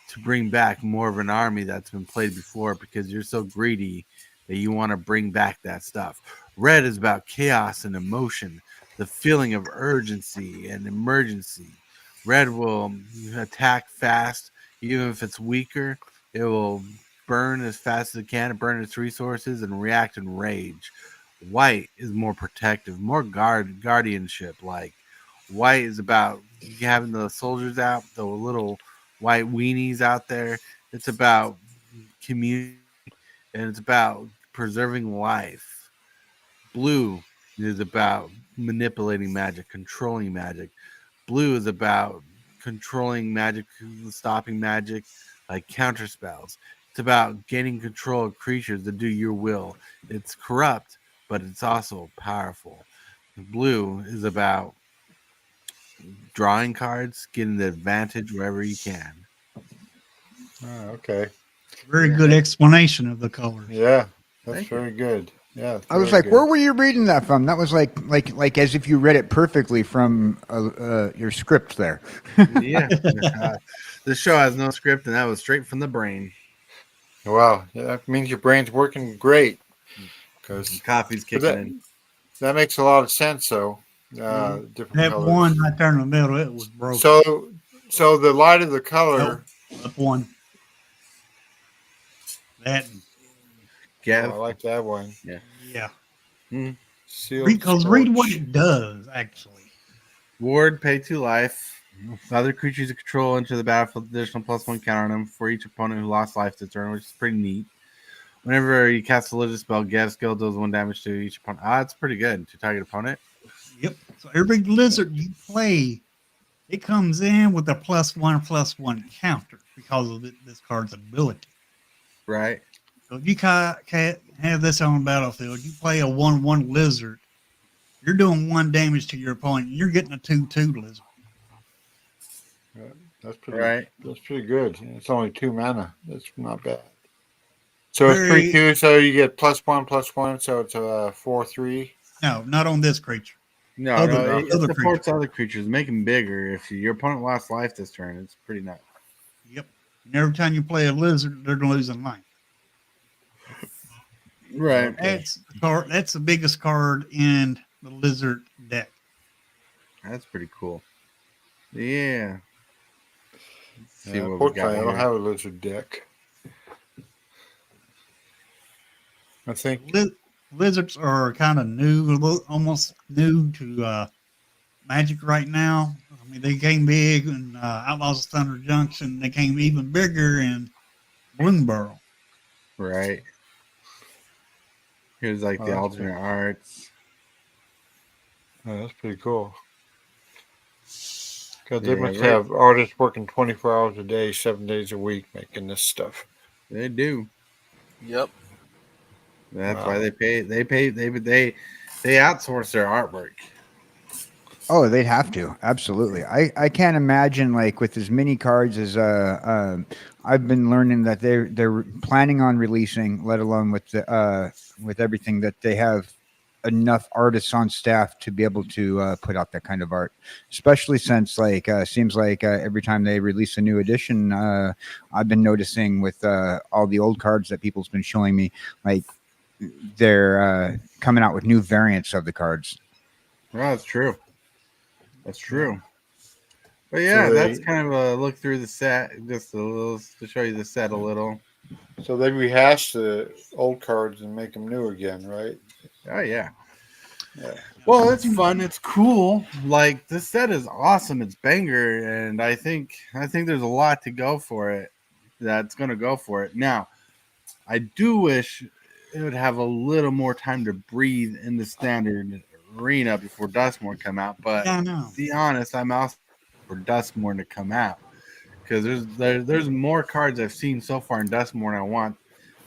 to bring back more of an army that's been played before, because you're so greedy that you want to bring back that stuff. Red is about chaos and emotion, the feeling of urgency and emergency. Red will attack fast, even if it's weaker. It will burn as fast as it can, burn its resources, and react in rage. White is more protective, more guardianship. Like white is about having the soldiers out, the little white weenies out there. It's about community, and it's about preserving life. Blue is about manipulating magic, controlling magic. Blue is about controlling magic, stopping magic, like counter spells. It's about gaining control of creatures to do your will. It's corrupt, but it's also powerful. Blue is about drawing cards, getting the advantage wherever you can. Oh, okay. Very good explanation of the colors. Yeah, that's Thank very good. Yeah, I was very like, good. where were you reading that from? That was like as if you read it perfectly from your script there. Yeah. This show has no script, and that was straight from the brain. Wow, yeah, that means your brain's working great. Because Coffee's kicking in. That makes a lot of sense, though. Different That colors. one right there in the middle, it was broken. So the lighter the color. Up one. That. Yeah, I like that one. Yeah. Yeah. Sealed Read what it does, actually. Ward, pay 2 life. Other creatures you control enter the battlefield with additional +1 counter on them for each opponent who lost life this turn, which is pretty neat. Whenever you cast a religious spell, get a skill does 1 damage to each opponent. It's pretty good to target opponent. Yep. So every lizard you play, it comes in with a +1/+1 counter because of this card's ability. Right. So if you can't have this on the battlefield, you play a 1/1 lizard, you're doing 1 damage to your opponent. You're getting a 2/2 lizard. That's pretty. Right. That's pretty good. It's only 2 mana. That's not bad. So it's Very- 3/2. So you get +1/+1. So it's a 4/3. No, not on this creature. No, Other it supports other creatures. Make them bigger. If your opponent lost life this turn, it's pretty nuts. Yep. And every time you play a lizard, they're losing life. Right. That's the card. That's the biggest card in the lizard deck. That's pretty cool. Yeah. Let's see what we Unfortunately, got I don't here. have a lizard deck. I think. Lizards are kind of new, almost new to Magic right now. I mean, they came big in Outlaws of Thunder Junction. They came even bigger in Bloomburrow. Right. Here's like the that's alternate arts. Oh, that's pretty cool. Because they Yeah, must right. have artists working 24 hours a day, 7 days a week making this stuff. They do. Yep. That's Wow. why they outsource their artwork. Oh, they'd have to. Absolutely. I can't imagine, like, with as many cards as I've been learning that they're planning on releasing, let alone with everything, that they have enough artists on staff to be able to put out that kind of art, especially since seems like every time they release a new edition, I've been noticing with all the old cards that people's been showing me, like they're coming out with new variants of the cards. Well, that's true. That's true. But yeah, So that's kind of a look through the set, just a little to show you the set a little. So they rehash the old cards and make them new again, right? Oh yeah. Yeah. Well, it's fun. It's cool. Like this set is awesome. It's banger, and I think there's a lot to go for it. That's gonna go for it. Now, I do wish it would have a little more time to breathe in the standard arena before Duskmorn come out. But Yeah, I know. to be honest, I'm also for Duskmorn to come out because there's more cards I've seen so far in Duskmorn I want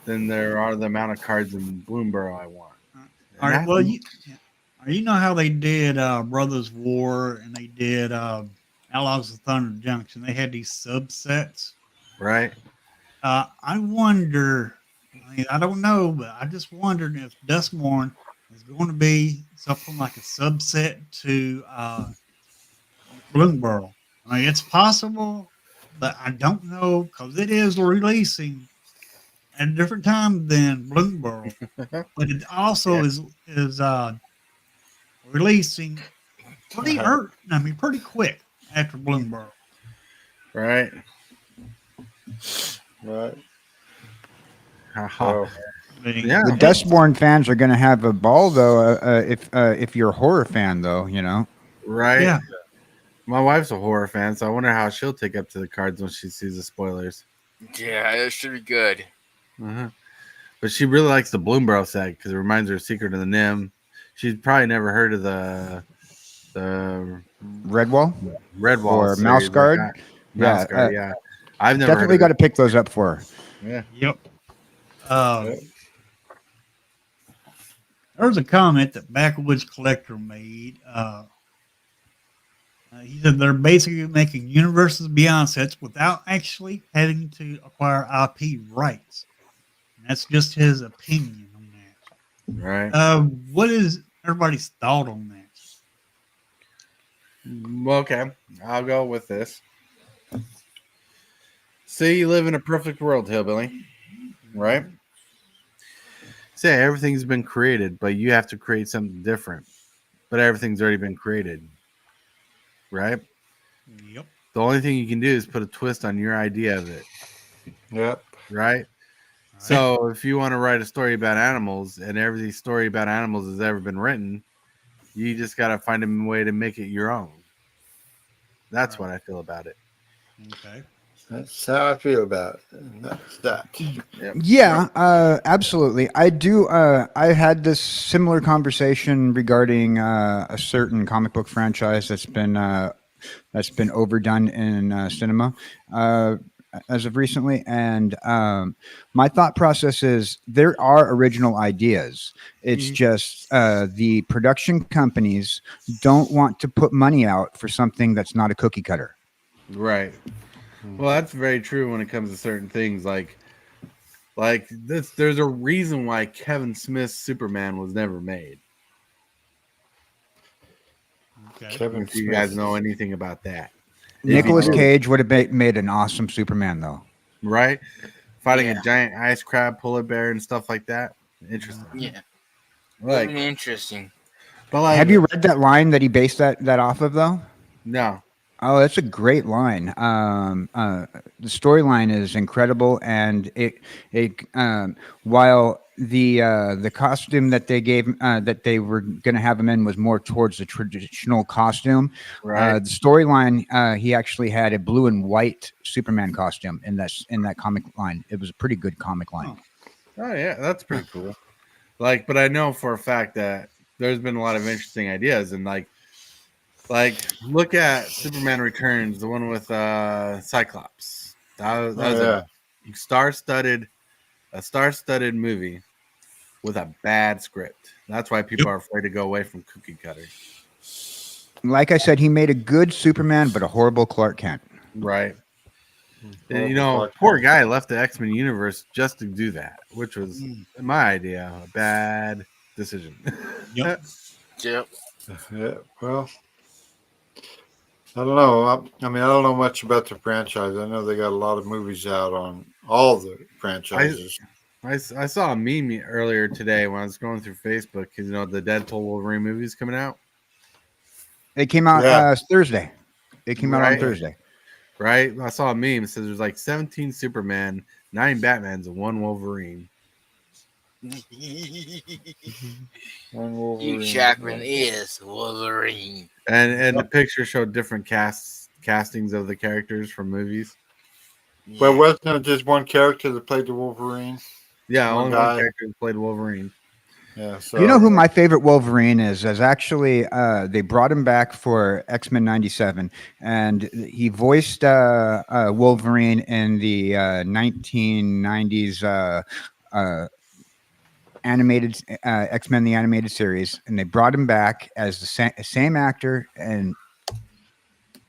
than there are the amount of cards in Bloomburrow I want. All right. Well, you know how they did Brothers War and they did Outlaws of Thunder Junction. They had these subsets. Right. I wonder. I mean, I don't know, but I just wondered if Duskmorn is going to be something like a subset to Bloomburrow. I mean, it's possible, but I don't know because it is releasing at a different time than Bloomburrow. But it also is releasing pretty pretty quick after Bloomburrow. Right. Right. Uh-huh. Yeah. The Dustborn fans are going to have a ball, though. If you're a horror fan, though, Right. Yeah. My wife's a horror fan, so I wonder how she'll take up to the cards when she sees the spoilers. Yeah, it should be good. Uh-huh. But she really likes the Bloomburrow set because it reminds her of Secret of the Nim. She's probably never heard of the Redwall Redwall or series, Mouse Guard. Mouse Guard, yeah. I've never Definitely heard got of to pick those up for her. Yeah. Yep. There was a comment that Backwoods Collector made. He said they're basically making universes beyond sets without actually having to acquire IP rights. And that's just his opinion on that. Right. What is everybody's thought on that? Well, okay, I'll go with this. Say you live in a perfect world, Hillbilly, right? Say everything's been created, but you have to create something different. But everything's already been created, right? Yep. The only thing you can do is put a twist on your idea of it. Yep. Right? So if you want to write a story about animals and every story about animals has ever been written, you just got to find a way to make it your own. That's what I feel about it. Okay. That's how I feel about it. That's that. Yep. Yeah, absolutely. I do. I had this similar conversation regarding a certain comic book franchise that's been overdone in cinema as of recently, and my thought process is there are original ideas. It's just the production companies don't want to put money out for something that's not a cookie cutter. Right. Well, that's very true when it comes to certain things. Like this, there's a reason why Kevin Smith's Superman was never made. Okay. Kevin If you Smith. guys know anything about that, Nicolas Cage would have made an awesome Superman, though. right? Fighting a giant ice crab, polar bear, and stuff like that. Interesting. Yeah. Like, Interesting. but like, Have you read that line that he based that off of, though? No. Oh, that's a great line. The storyline is incredible, and while the costume that they gave that they were going to have him in was more towards the traditional costume, Right. the storyline he actually had a blue and white Superman costume in that comic line. It was a pretty good comic line. Oh yeah, that's pretty cool. Like, but I know for a fact that there's been a lot of interesting ideas, and like look at Superman Returns, the one with Cyclops. That was a star-studded movie with a bad script. That's why people are afraid to go away from cookie cutter. Like I said, he made a good Superman, but a horrible Clark Kent. Right. And, you know, poor guy left the X-Men universe just to do that, which was my idea. A bad decision. Yep. Yep. Yeah. Well, I don't know. I mean, I don't know much about the franchise. I know they got a lot of movies out on all the franchises. I saw a meme earlier today when I was going through Facebook. You know, the Deadpool Wolverine movie's coming out. It came out Thursday. It came out on Thursday. Right? I saw a meme. It says there's like 17 Superman, 9 Batmans, and 1 Wolverine. Hugh Jackman is Wolverine. And the picture showed different castings of the characters from movies. Well, wasn't it just one character that played the Wolverine? Yeah, One only guy. one character played Wolverine. Yeah. So You know who my favorite Wolverine is actually they brought him back for X-Men 97, and he voiced Wolverine in the 1990s animated X-Men the animated series, and they brought him back as the same actor, and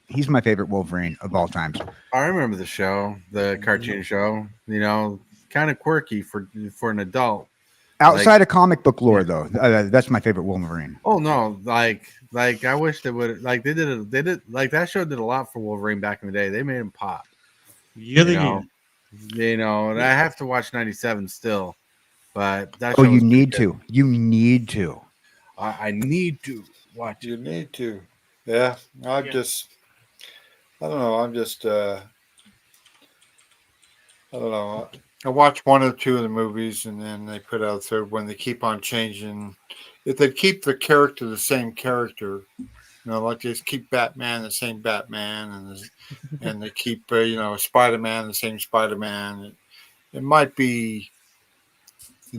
he's my favorite Wolverine of all times. I remember the show, the cartoon show. You know, kind of quirky for an adult. Outside of comic book lore, though, that's my favorite Wolverine. Oh no, like I wish they would they did like that show did a lot for Wolverine back in the day. They made him pop. Yeah, they did. You know, and I have to watch 97 still, but that. Oh, you need to. You need to. I need to watch. You need to. Yeah. I don't know. I don't know. I watched one or two of the movies, and then they put out a third one. They keep on changing. If they keep the character the same character, like they just keep Batman the same Batman, and they keep Spider Man the same Spider Man. It might be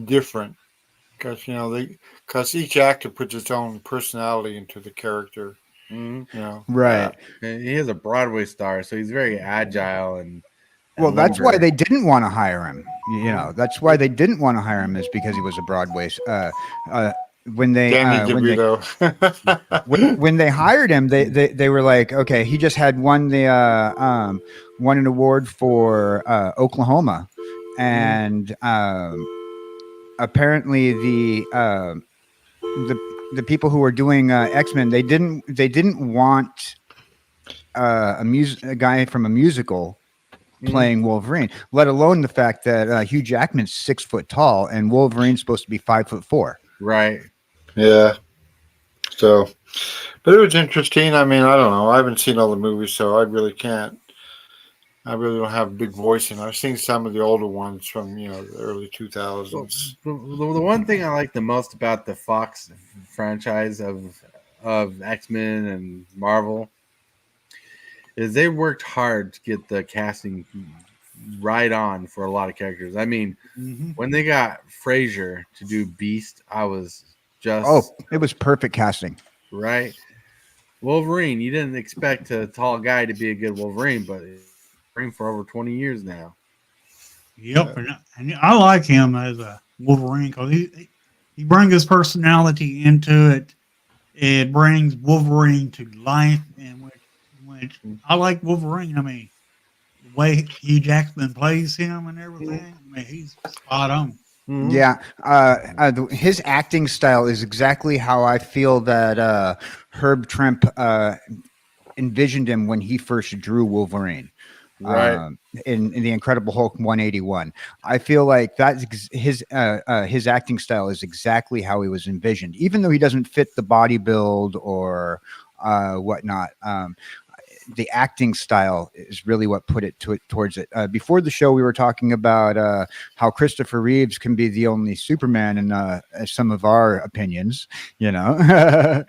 different because because each actor puts its own personality into the character. Right. He is a Broadway star, so he's very agile and Well, that's why limber. they didn't want to hire him. That's why they didn't want to hire him, is because he was a Broadway. When they Danny DeVito. when they hired him, they were like, okay, he just had won an award for Oklahoma, and apparently the people who were doing X-Men, they didn't want a guy from a musical playing Wolverine, let alone the fact that Hugh Jackman's 6 foot tall and Wolverine's supposed to be 5'4". Right. Yeah. So, but it was interesting. I mean, I don't know. I haven't seen all the movies, so I really can't. I really don't have a big voice in it. I've seen some of the older ones from the early 2000s. Well, the one thing I like the most about the Fox franchise of X-Men and Marvel is they worked hard to get the casting right on for a lot of characters. I mean, when they got Frazier to do Beast, I was just it was perfect casting. Right. Wolverine, you didn't expect a tall guy to be a good Wolverine, but Wolverine for over 20 years now. Yep, and I like him as a Wolverine because he brings his personality into it. It brings Wolverine to life, and which I like Wolverine. I mean, the way Hugh Jackman plays him and everything, I mean, he's spot on. Yeah, his acting style is exactly how I feel that Herb Trimp envisioned him when he first drew Wolverine. Right. In the Incredible Hulk 181, I feel like that's his acting style is exactly how he was envisioned, even though he doesn't fit the body build or whatnot. The acting style is really what put it towards it. Before the show, we were talking about how Christopher Reeves can be the only Superman in some of our opinions. Either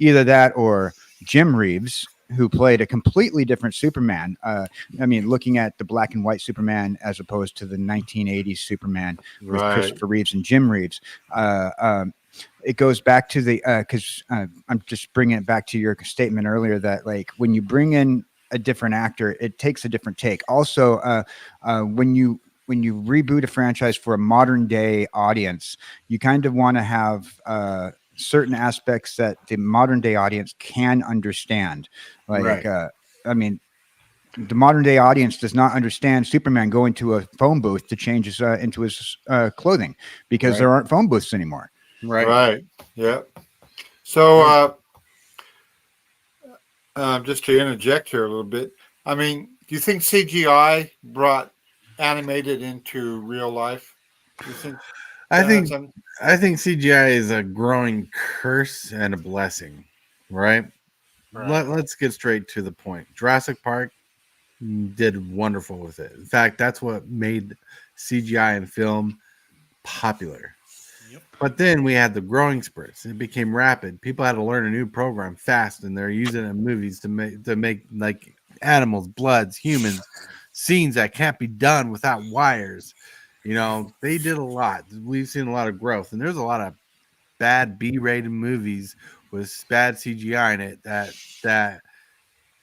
that or Jim Reeves, who played a completely different Superman. I mean, looking at the black and white Superman as opposed to the 1980s Superman with Christopher Reeves and Jim Reeves. It goes back to the because I'm just bringing it back to your statement earlier that like when you bring in a different actor, it takes a different take. Also, when you reboot a franchise for a modern day audience, you kind of want to have certain aspects that the modern day audience can understand. Like, I mean, the modern day audience does not understand Superman going to a phone booth to change his into his clothing because there aren't phone booths anymore. Right. Yeah. So, just to interject here a little bit, I mean, do you think CGI brought animated into real life? Do you think? I think CGI is a growing curse and a blessing. Right. Let's get straight to the point. Jurassic Park did wonderful with it. In fact, that's what made CGI in film popular. But then we had the growing spurts. It became rapid. People had to learn a new program fast, and they're using it in movies to make like animals, bloods, humans, scenes that can't be done without wires. They did a lot. We've seen a lot of growth, and there's a lot of bad B-rated movies with bad CGI in it that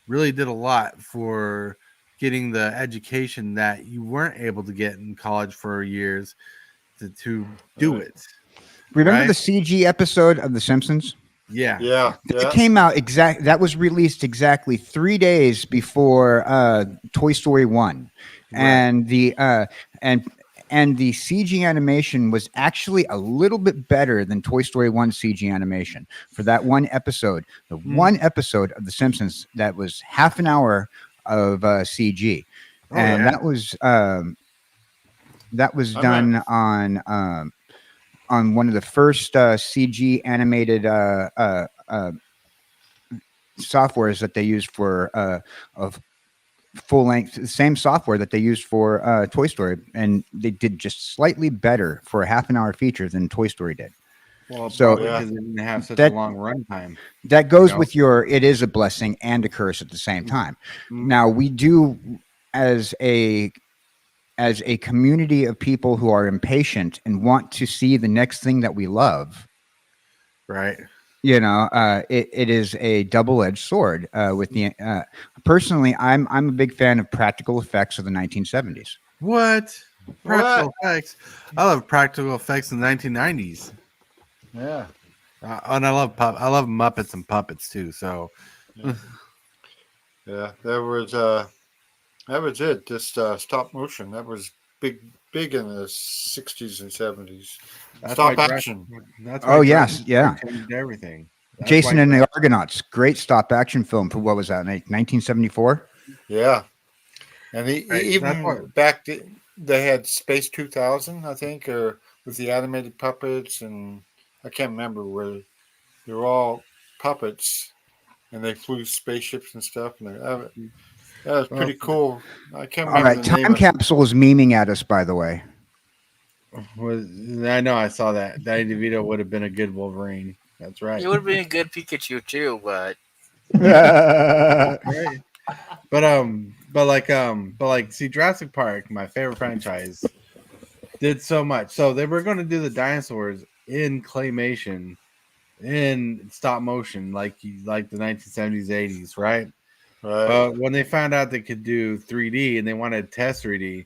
really did a lot for getting the education that you weren't able to get in college for years to do it. Remember the CG episode of The Simpsons? Yeah. It came out that was released exactly 3 days before Toy Story 1. And the CG animation was actually a little bit better than Toy Story 1 CG animation for that one episode. The one episode of The Simpsons that was half an hour of CG. That was done on one of the first CG animated softwares that they used for full length, the same software that they used for Toy Story, and they did just slightly better for a half an hour feature than Toy Story did. Well, So probably because it didn't have such a that long runtime. that You goes know? with your. It is a blessing and a curse at the same time. Mhm. Now we do, as a community of people who are impatient and want to see the next thing that we love. Right. It is a double-edged sword. With the personally, I'm a big fan of practical effects of the 1970s. What? Practical effects. I love practical effects in the 1990s. Yeah. And I love Muppets and puppets too. So Yeah, that was it. Just stop motion. That was big in the 60s and 70s. that's Stop why action. That's why Oh yes, Jurassic yeah. Park changed everything. That's Jason why and the Argonauts, great stop-action film for what was that? 1974. Yeah, and That's why even back they had Space 2000, I think, or with the animated puppets, and I can't remember where they were all puppets, and they flew spaceships and stuff, and that was pretty cool. I can't All remember right, the name Time of. Capsule is memeing at us, by the way. I know I saw that. Danny DeVito would have been a good Wolverine. That's right. He would have been a good Pikachu too, but Right. But see, Jurassic Park, my favorite franchise, did so much. So they were going to do the dinosaurs in claymation, in stop motion, like the 1970s, 80s, right? Right. But when they found out they could do 3D and they wanted to test 3D,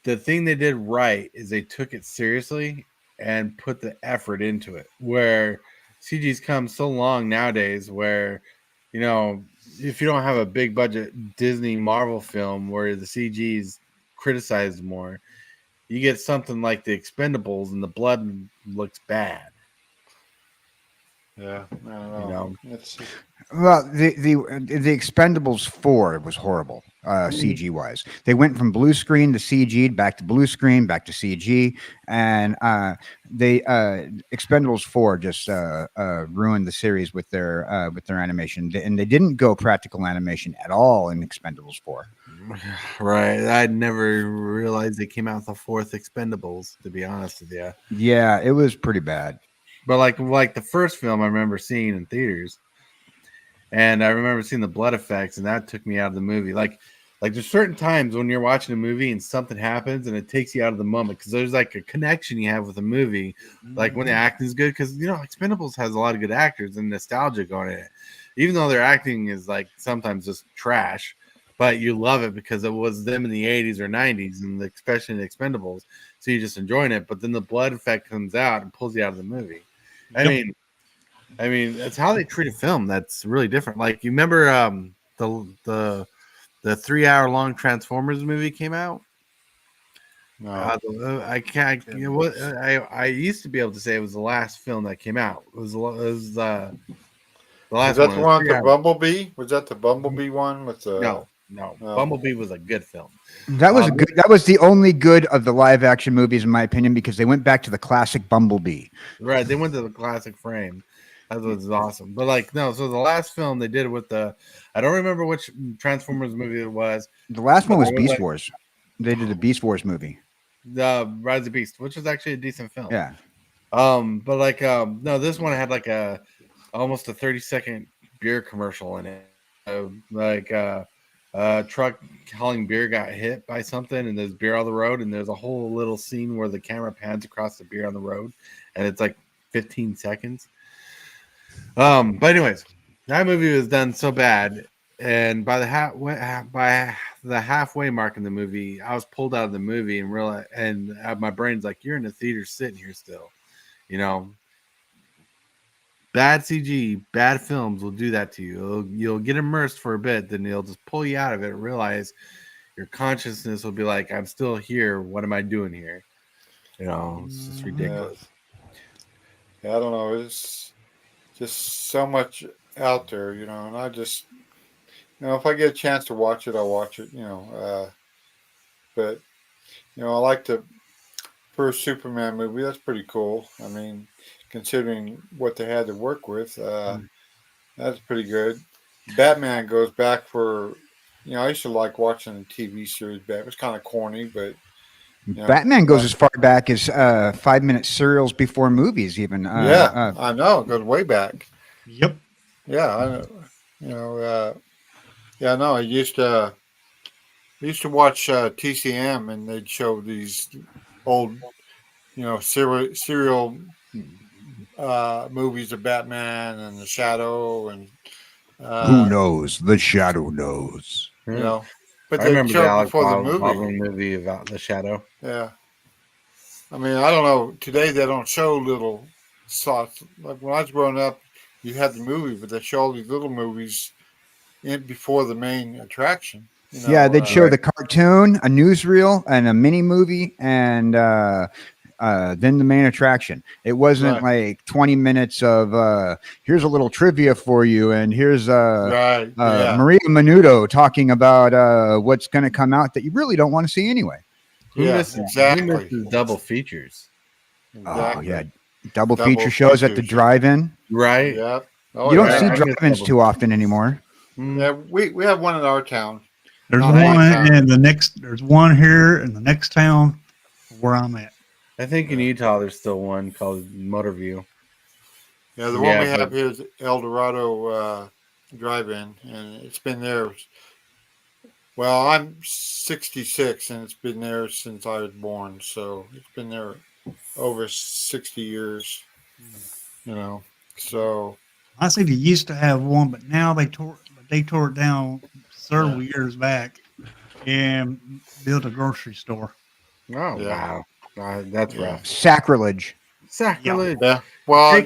the thing they did right is they took it seriously and put the effort into it. Where CG's come so long nowadays, where if you don't have a big budget Disney Marvel film where the CG's criticized more, you get something like the Expendables and the blood looks bad. Yeah, I don't know. You know, Well, the Expendables 4 was horrible, CG wise. They went from blue screen to CG, back to blue screen, back to CG, and they Expendables 4 just ruined the series with their animation, and they didn't go practical animation at all in Expendables 4. right? I never realized they came out with the fourth Expendables. To be honest with you, Yeah, it was pretty bad. but like the first film, I remember seeing in theaters. And I remember seeing the blood effects, and that took me out of the movie. Like there's certain times when you're watching a movie and something happens, and it takes you out of the moment because there's like a connection you have with a movie, like when the acting is good. Because Expendables has a lot of good actors and nostalgia going in it, even though their acting is like sometimes just trash. But you love it because it was them in the 80s or 90s, and especially in the Expendables. So you're just enjoying it. But then the blood effect comes out and pulls you out of the movie. I mean, that's how they treat a film. That's really different. Like you remember the 3 hour long Transformers movie came out. No. I can't. I used to be able to say it was the last film that came out. It was the last Was that one. the one with the 3 hours. Bumblebee? Was that the Bumblebee one with the? No. No. Bumblebee was a good film. That was good. That was the only good of the live action movies, in my opinion, because they went back to the classic Bumblebee. Right, they went to the classic frame. That was awesome. But so the last film they did with I don't remember which Transformers movie it was. The last one was Beast Wars. They did the Beast Wars movie. The Rise of the Beast, which was actually a decent film. Yeah. No, this one had like almost a 30-second beer commercial in it. Truck hauling beer got hit by something, and there's beer on the road, and there's a whole little scene where the camera pans across the beer on the road, and it's like 15 seconds. But anyways, that movie was done so bad, and by the halfway mark in the movie, I was pulled out of the movie and realized, and my brain's like, "You're in the theater sitting here still," Bad CG, bad films will do that to you. You'll get immersed for a bit, then they'll just pull you out of it and realize your consciousness will be like, I'm still here. What am I doing here? It's just ridiculous. Yeah, I don't know. It's just so much out there, and I just, if I get a chance to watch it, I'll watch it, but, I like the first Superman movie. That's pretty cool. I mean, considering what they had to work with, that's pretty good. Batman goes back for I used to like watching the TV series. But it was kind of corny, but Batman goes as far back as 5-minute serials before movies, even. Yeah, I know. It goes way back. Yep. Yeah, I know. Yeah, no. I used to watch TCM, and they'd show these old, serial movies of Batman and the Shadow, and Who knows? The Shadow knows. But I they remember the showed Alec before the Baldwin movie. movie about the Shadow. Yeah, I mean, I don't know. Today they don't show little shots. Like when I was growing up, you had the movie, but they show all these little movies in before the main attraction. Yeah, they'd show the cartoon, a newsreel, and a mini movie, and then the main attraction. It wasn't like 20 minutes of here's a little trivia for you, and here's Maria Menudo talking about what's going to come out that you really don't want to see anyway. Who misses double features? Oh yeah, double feature shows at the drive-in. Right. Yep. You don't see drive-ins too often anymore. Yeah, we have one in our town. There's one in the next. There's one here in the next town where I'm at. I think in Utah there's still one called Motorview. Yeah, the one we have here is El Dorado Drive-In, and it's been there. Well, I'm 66, and it's been there since I was born, so it's been there over 60 years. So I see they used to have one, but now they tore it down several years back and built a grocery store. Oh wow, that's rough. Sacrilege. Yeah. Well,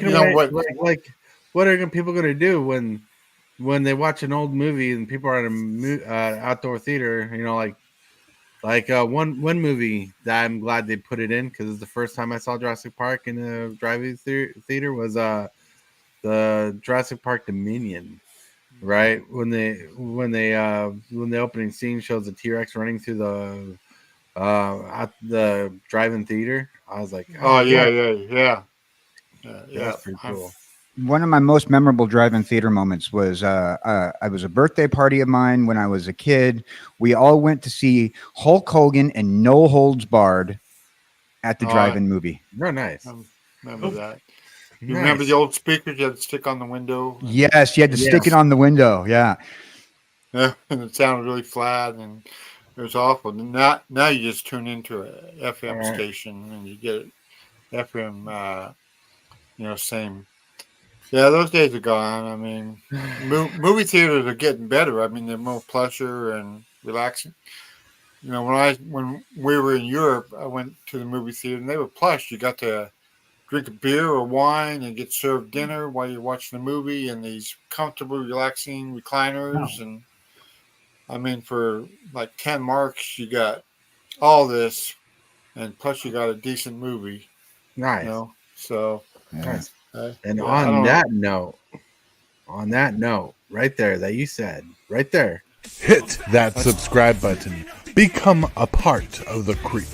what are people going to do when they watch an old movie and people are at a outdoor theater? One movie that I'm glad they put it in because it's the first time I saw Jurassic Park in a drive-in theater was the Jurassic Park Dominion. Right when the opening scene shows the T-Rex running through the at the drive-in theater, I was like, yeah. That's pretty cool. One of my most memorable drive-in theater moments was I was a birthday party of mine when I was a kid. We all went to see Hulk Hogan and No Holds Barred at the drive-in movie. Very nice. Remember that. You remember the old speakers you had to stick on the window? Yes, you had to stick it on the window. Yeah. Yeah, and it sounded really flat, and it was awful. Now you just tune into a FM station, and you get FM, same. Yeah, those days are gone. I mean, movie theaters are getting better. I mean, they're more pleasure and relaxing. When we were in Europe, I went to the movie theater, and they were plush. You got to drink a beer or wine and get served dinner while you're watching the movie in these comfortable, relaxing recliners. And I mean, for like 10 marks, you got all this, and plus you got a decent movie. Nice. So nice. And on that note, right there that you said, right there, hit that subscribe button. Become a part of the crew.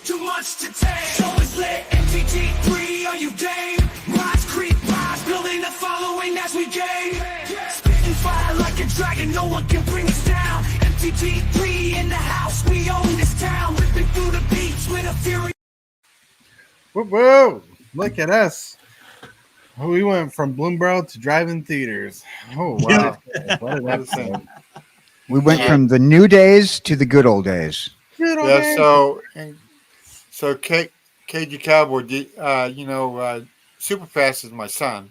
Too much to take. Show is lit. MTG3, are you game? Rise, creep, rise, building a following as we gain. Spitting fire like a dragon, no one can bring us down. MTG3 in the house, we own this town. Ripping through the beats with a fury. Whoa! Look at us. We went from Bloomburrow to drive-in theaters. Oh wow! What an episode. We went from the new days to the good old days. So KG Cowboy, Superfast is my son.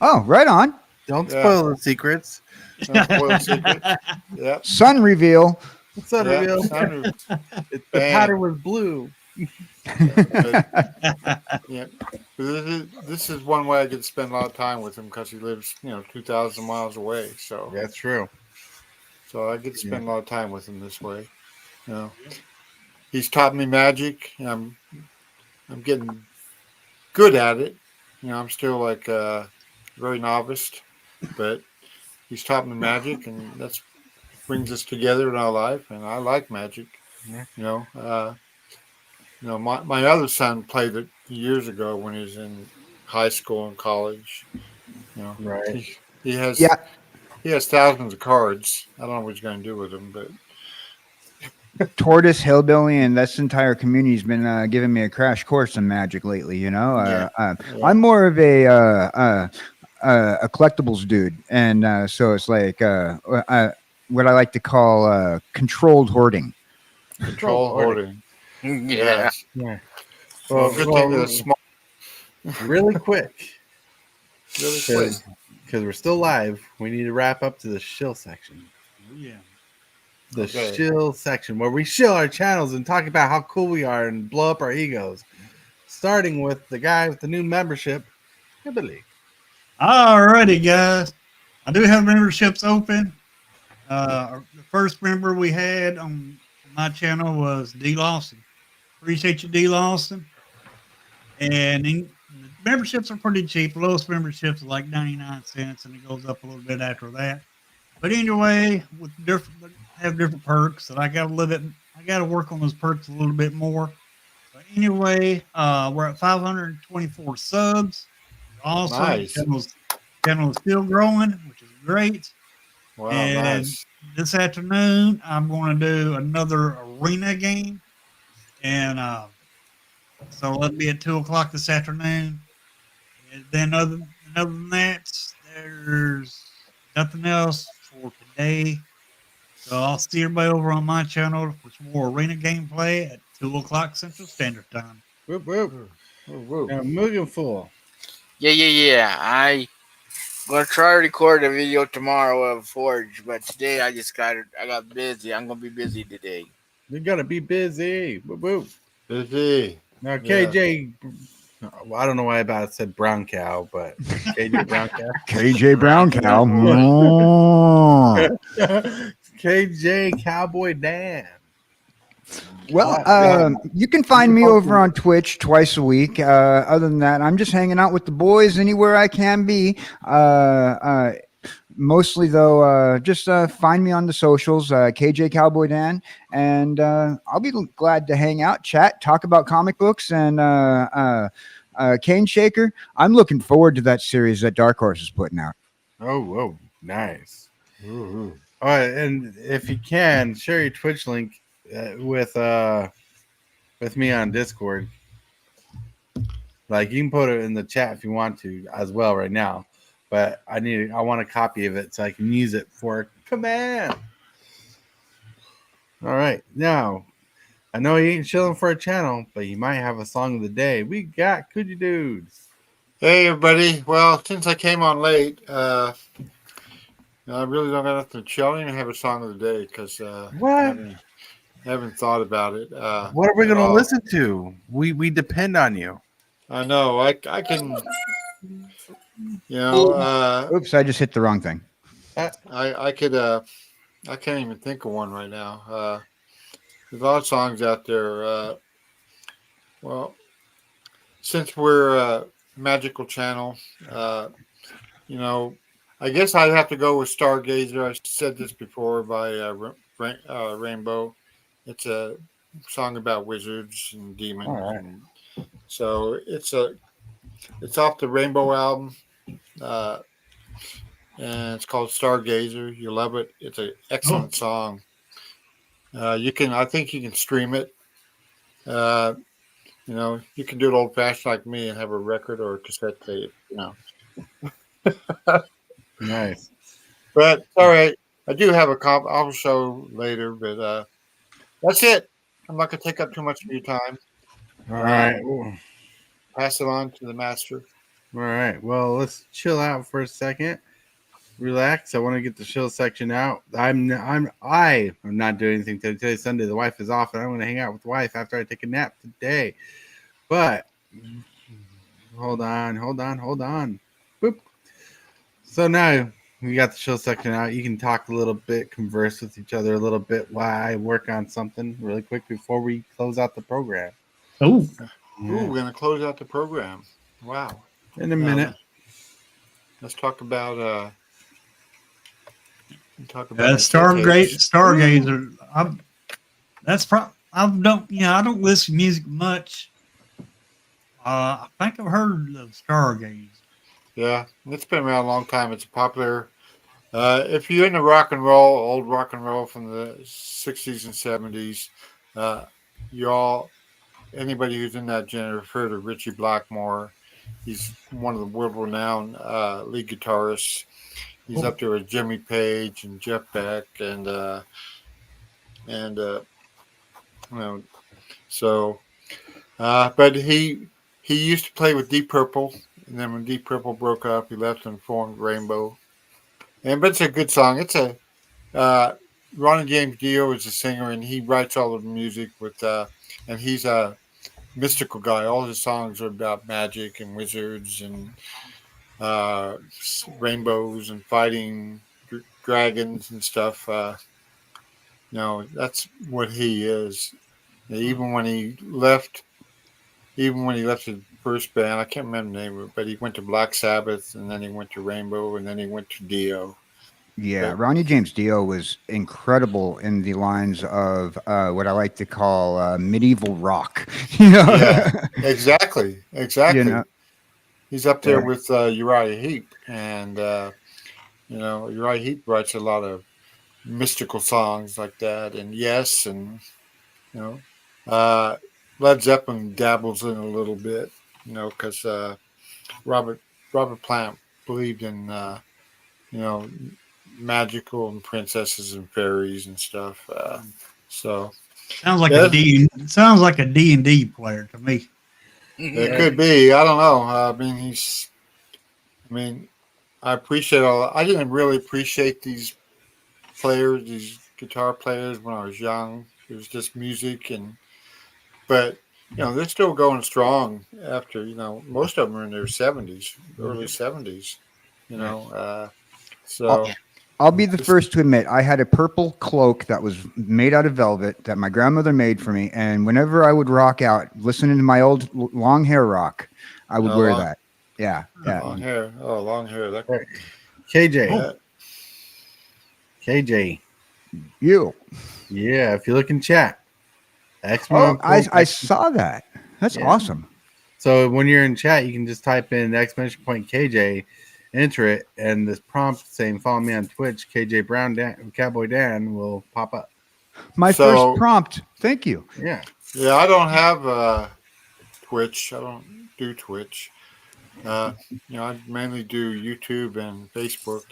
Oh, right on. Don't spoil the secrets. Don't spoil the secrets. Yep. Sun reveal. Sun reveal. The pattern was blue. This is one way I get to spend a lot of time with him because he lives, 2,000 miles away. So that's true. So I get to spend a lot of time with him this way. He's taught me magic. I'm getting good at it. I'm still like very novice, but he's taught me magic, and that's brings us together in our life. And I like magic. My other son played it years ago when he was in high school and college. Right. He has. Yeah. he has thousands of cards. I don't know what he's going to do with them, but Tortoise, Hillbilly, and this entire community has been giving me a crash course in Magic lately. You know, Yeah. I'm more of a collectibles dude, and so it's like what I like to call controlled hoarding. control hoarding. Yeah. Yeah. Well, good thing that it's small. Really quick, Really quick. because we're still live. We need to wrap up to the shill section. Oh, yeah. The Okay. shill section where we shill our channels and talk about how cool we are and blow up our egos. Starting with the guy with the new membership, HILLBILLY. Alrighty, guys. I do have memberships open. The first member we had on my channel was D. Lawson. Appreciate you, D. Lawson. And the memberships are pretty cheap. The lowest memberships are like 99 cents, and it goes up a little bit after that. But anyway, with different have different perks that I got to work on those perks a little bit more. But anyway, we're at 524 subs. Also, Nice. channel is still growing, which is great. Wow, And nice. this afternoon, I'm going to do another arena game, and so it'll be at 2:00 this afternoon. And then other than that, there's nothing else for today. So I'll see everybody over on my channel for some more arena gameplay at 2:00 Central Standard Time. Whoop, whoop. Woo, woo. Now, moving full. Yeah. I'm gonna try to record a video tomorrow of Forge, but today I got busy. I'm gonna be busy today. You're gonna be busy. Whoop, whoop. Busy. Now, KJ, well, I don't know why I about said brown cow, but KJ Brown Cow. KJ Brown Cow. KJ Cowboy Dan. Well, you can find me over on Twitch twice a week. Other than that, I'm just hanging out with the boys anywhere I can be. Mostly, though, just find me on the socials, KJ Cowboy Dan, and I'll be glad to hang out, chat, talk about comic books, and Cane Shaker. I'm looking forward to that series that Dark Horse is putting out. Oh, whoa, nice. All right, and if you can, share your Twitch link with me on Discord. Like, you can put it in the chat if you want to as well right now. But I want a copy of it so I can use it for command. All right, now I know you ain't chilling for a channel, but you might have a song of the day. We got Could You Dudes. Hey, everybody. Well, since I came on late, I really don't got nothing to chill. I don't even have a song of the day because I haven't thought about it. What are we going to listen to? We depend on you. I know. I can, you know. Oops, I just hit the wrong thing. I could. I can't even think of one right now. There's a lot of songs out there. Well, since we're a magical channel, you know, I guess I'd have to go with Stargazer. I said this before by Rainbow. It's a song about wizards and demons. All right. And so it's off the Rainbow album. And it's called Stargazer. You love it. It's an excellent song. I think you can stream it. You know, you can do it old fashioned like me and have a record or a cassette tape, you know. Nice. But all right. I do have I'll show later, but that's it. I'm not gonna take up too much of your time. All right. Pass it on to the master. All right. Well, let's chill out for a second. Relax. I want to get the chill section out. I'm not doing anything today. Today's Sunday. The wife is off, and I'm going to hang out with the wife after I take a nap today. But hold on. Boop. So now we got the chill section out. You can talk a little bit, converse with each other a little bit while I work on something really quick before we close out the program. Oh, Ooh, we're gonna close out the program. Wow. In a minute. Let's talk about Stargazer. I don't listen to music much. I think I've heard of Stargazer. Yeah, it's been around a long time. It's a popular If you're into rock and roll, old rock and roll from the 60s and 70s, anybody who's in that genre have heard of Richie Blackmore. He's one of the world-renowned lead guitarists. He's up there with Jimmy Page and Jeff Beck but he used to play with Deep Purple, and then when Deep Purple broke up, he left and formed Rainbow. But it's a good song. It's Ronnie James Dio is a singer, and he writes all of the music and he's a mystical guy. All his songs are about magic and wizards and rainbows and fighting dragons and stuff. That's what he is. Even when he left his first band, I can't remember the name of it, but he went to Black Sabbath, and then he went to Rainbow, and then he went to Dio. Yeah, Ronnie James Dio was incredible in the lines of what I like to call medieval rock. Yeah, exactly. He's up there with Uriah Heep, and Uriah Heep writes a lot of mystical songs like that, and Yes, and Led Zeppelin dabbles in a little bit, because Robert Plant believed in magical and princesses and fairies and stuff. Sounds like a D&D player to me. It could be. I don't know. I appreciate I didn't really appreciate these guitar players when I was young. It was just music, but they're still going strong after, most of them are in their 70s, early 70s, I'll be the first to admit I had a purple cloak that was made out of velvet that my grandmother made for me. And whenever I would rock out, listening to my old long hair rock, I would wear that. Yeah. Long hair. Oh, long hair. KJ. KJ. You. Yeah, if you look in chat. I saw that. That's awesome. So when you're in chat, you can just type in exclamation point KJ, enter it, and this prompt saying follow me on Twitch, KJ Brown Cowboy Dan will pop up. My first prompt. Thank you. Yeah. Yeah, I don't have Twitch. I don't do Twitch. I mainly do YouTube and Facebook.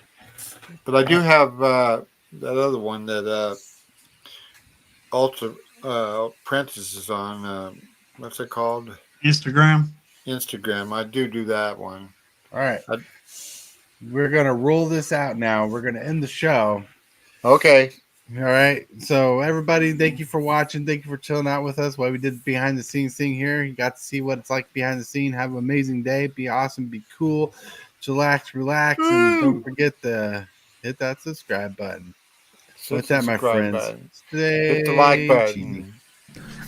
But I do have that other one that Apprentice is on. What's it called? Instagram. I do that one. All right. We're going to roll this out now. We're going to end the show. Okay. All right. So, everybody, thank you for watching. Thank you for chilling out with us while we did behind the scenes thing here. You got to see what it's like behind the scene. Have an amazing day. Be awesome. Be cool. Chillax, relax. And don't forget to hit that subscribe button. With that, my friends, hit the like button.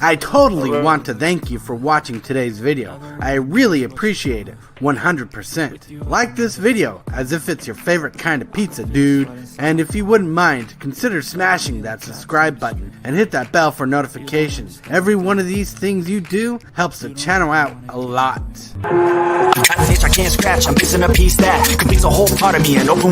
I totally want to thank you for watching today's video. I really appreciate it, 100%. Like this video as if it's your favorite kind of pizza, dude. And if you wouldn't mind, consider smashing that subscribe button and hit that bell for notifications. Every one of these things you do helps the channel out a lot. Got an itch I can't scratch, I'm missing a piece that completes a whole part of me, an open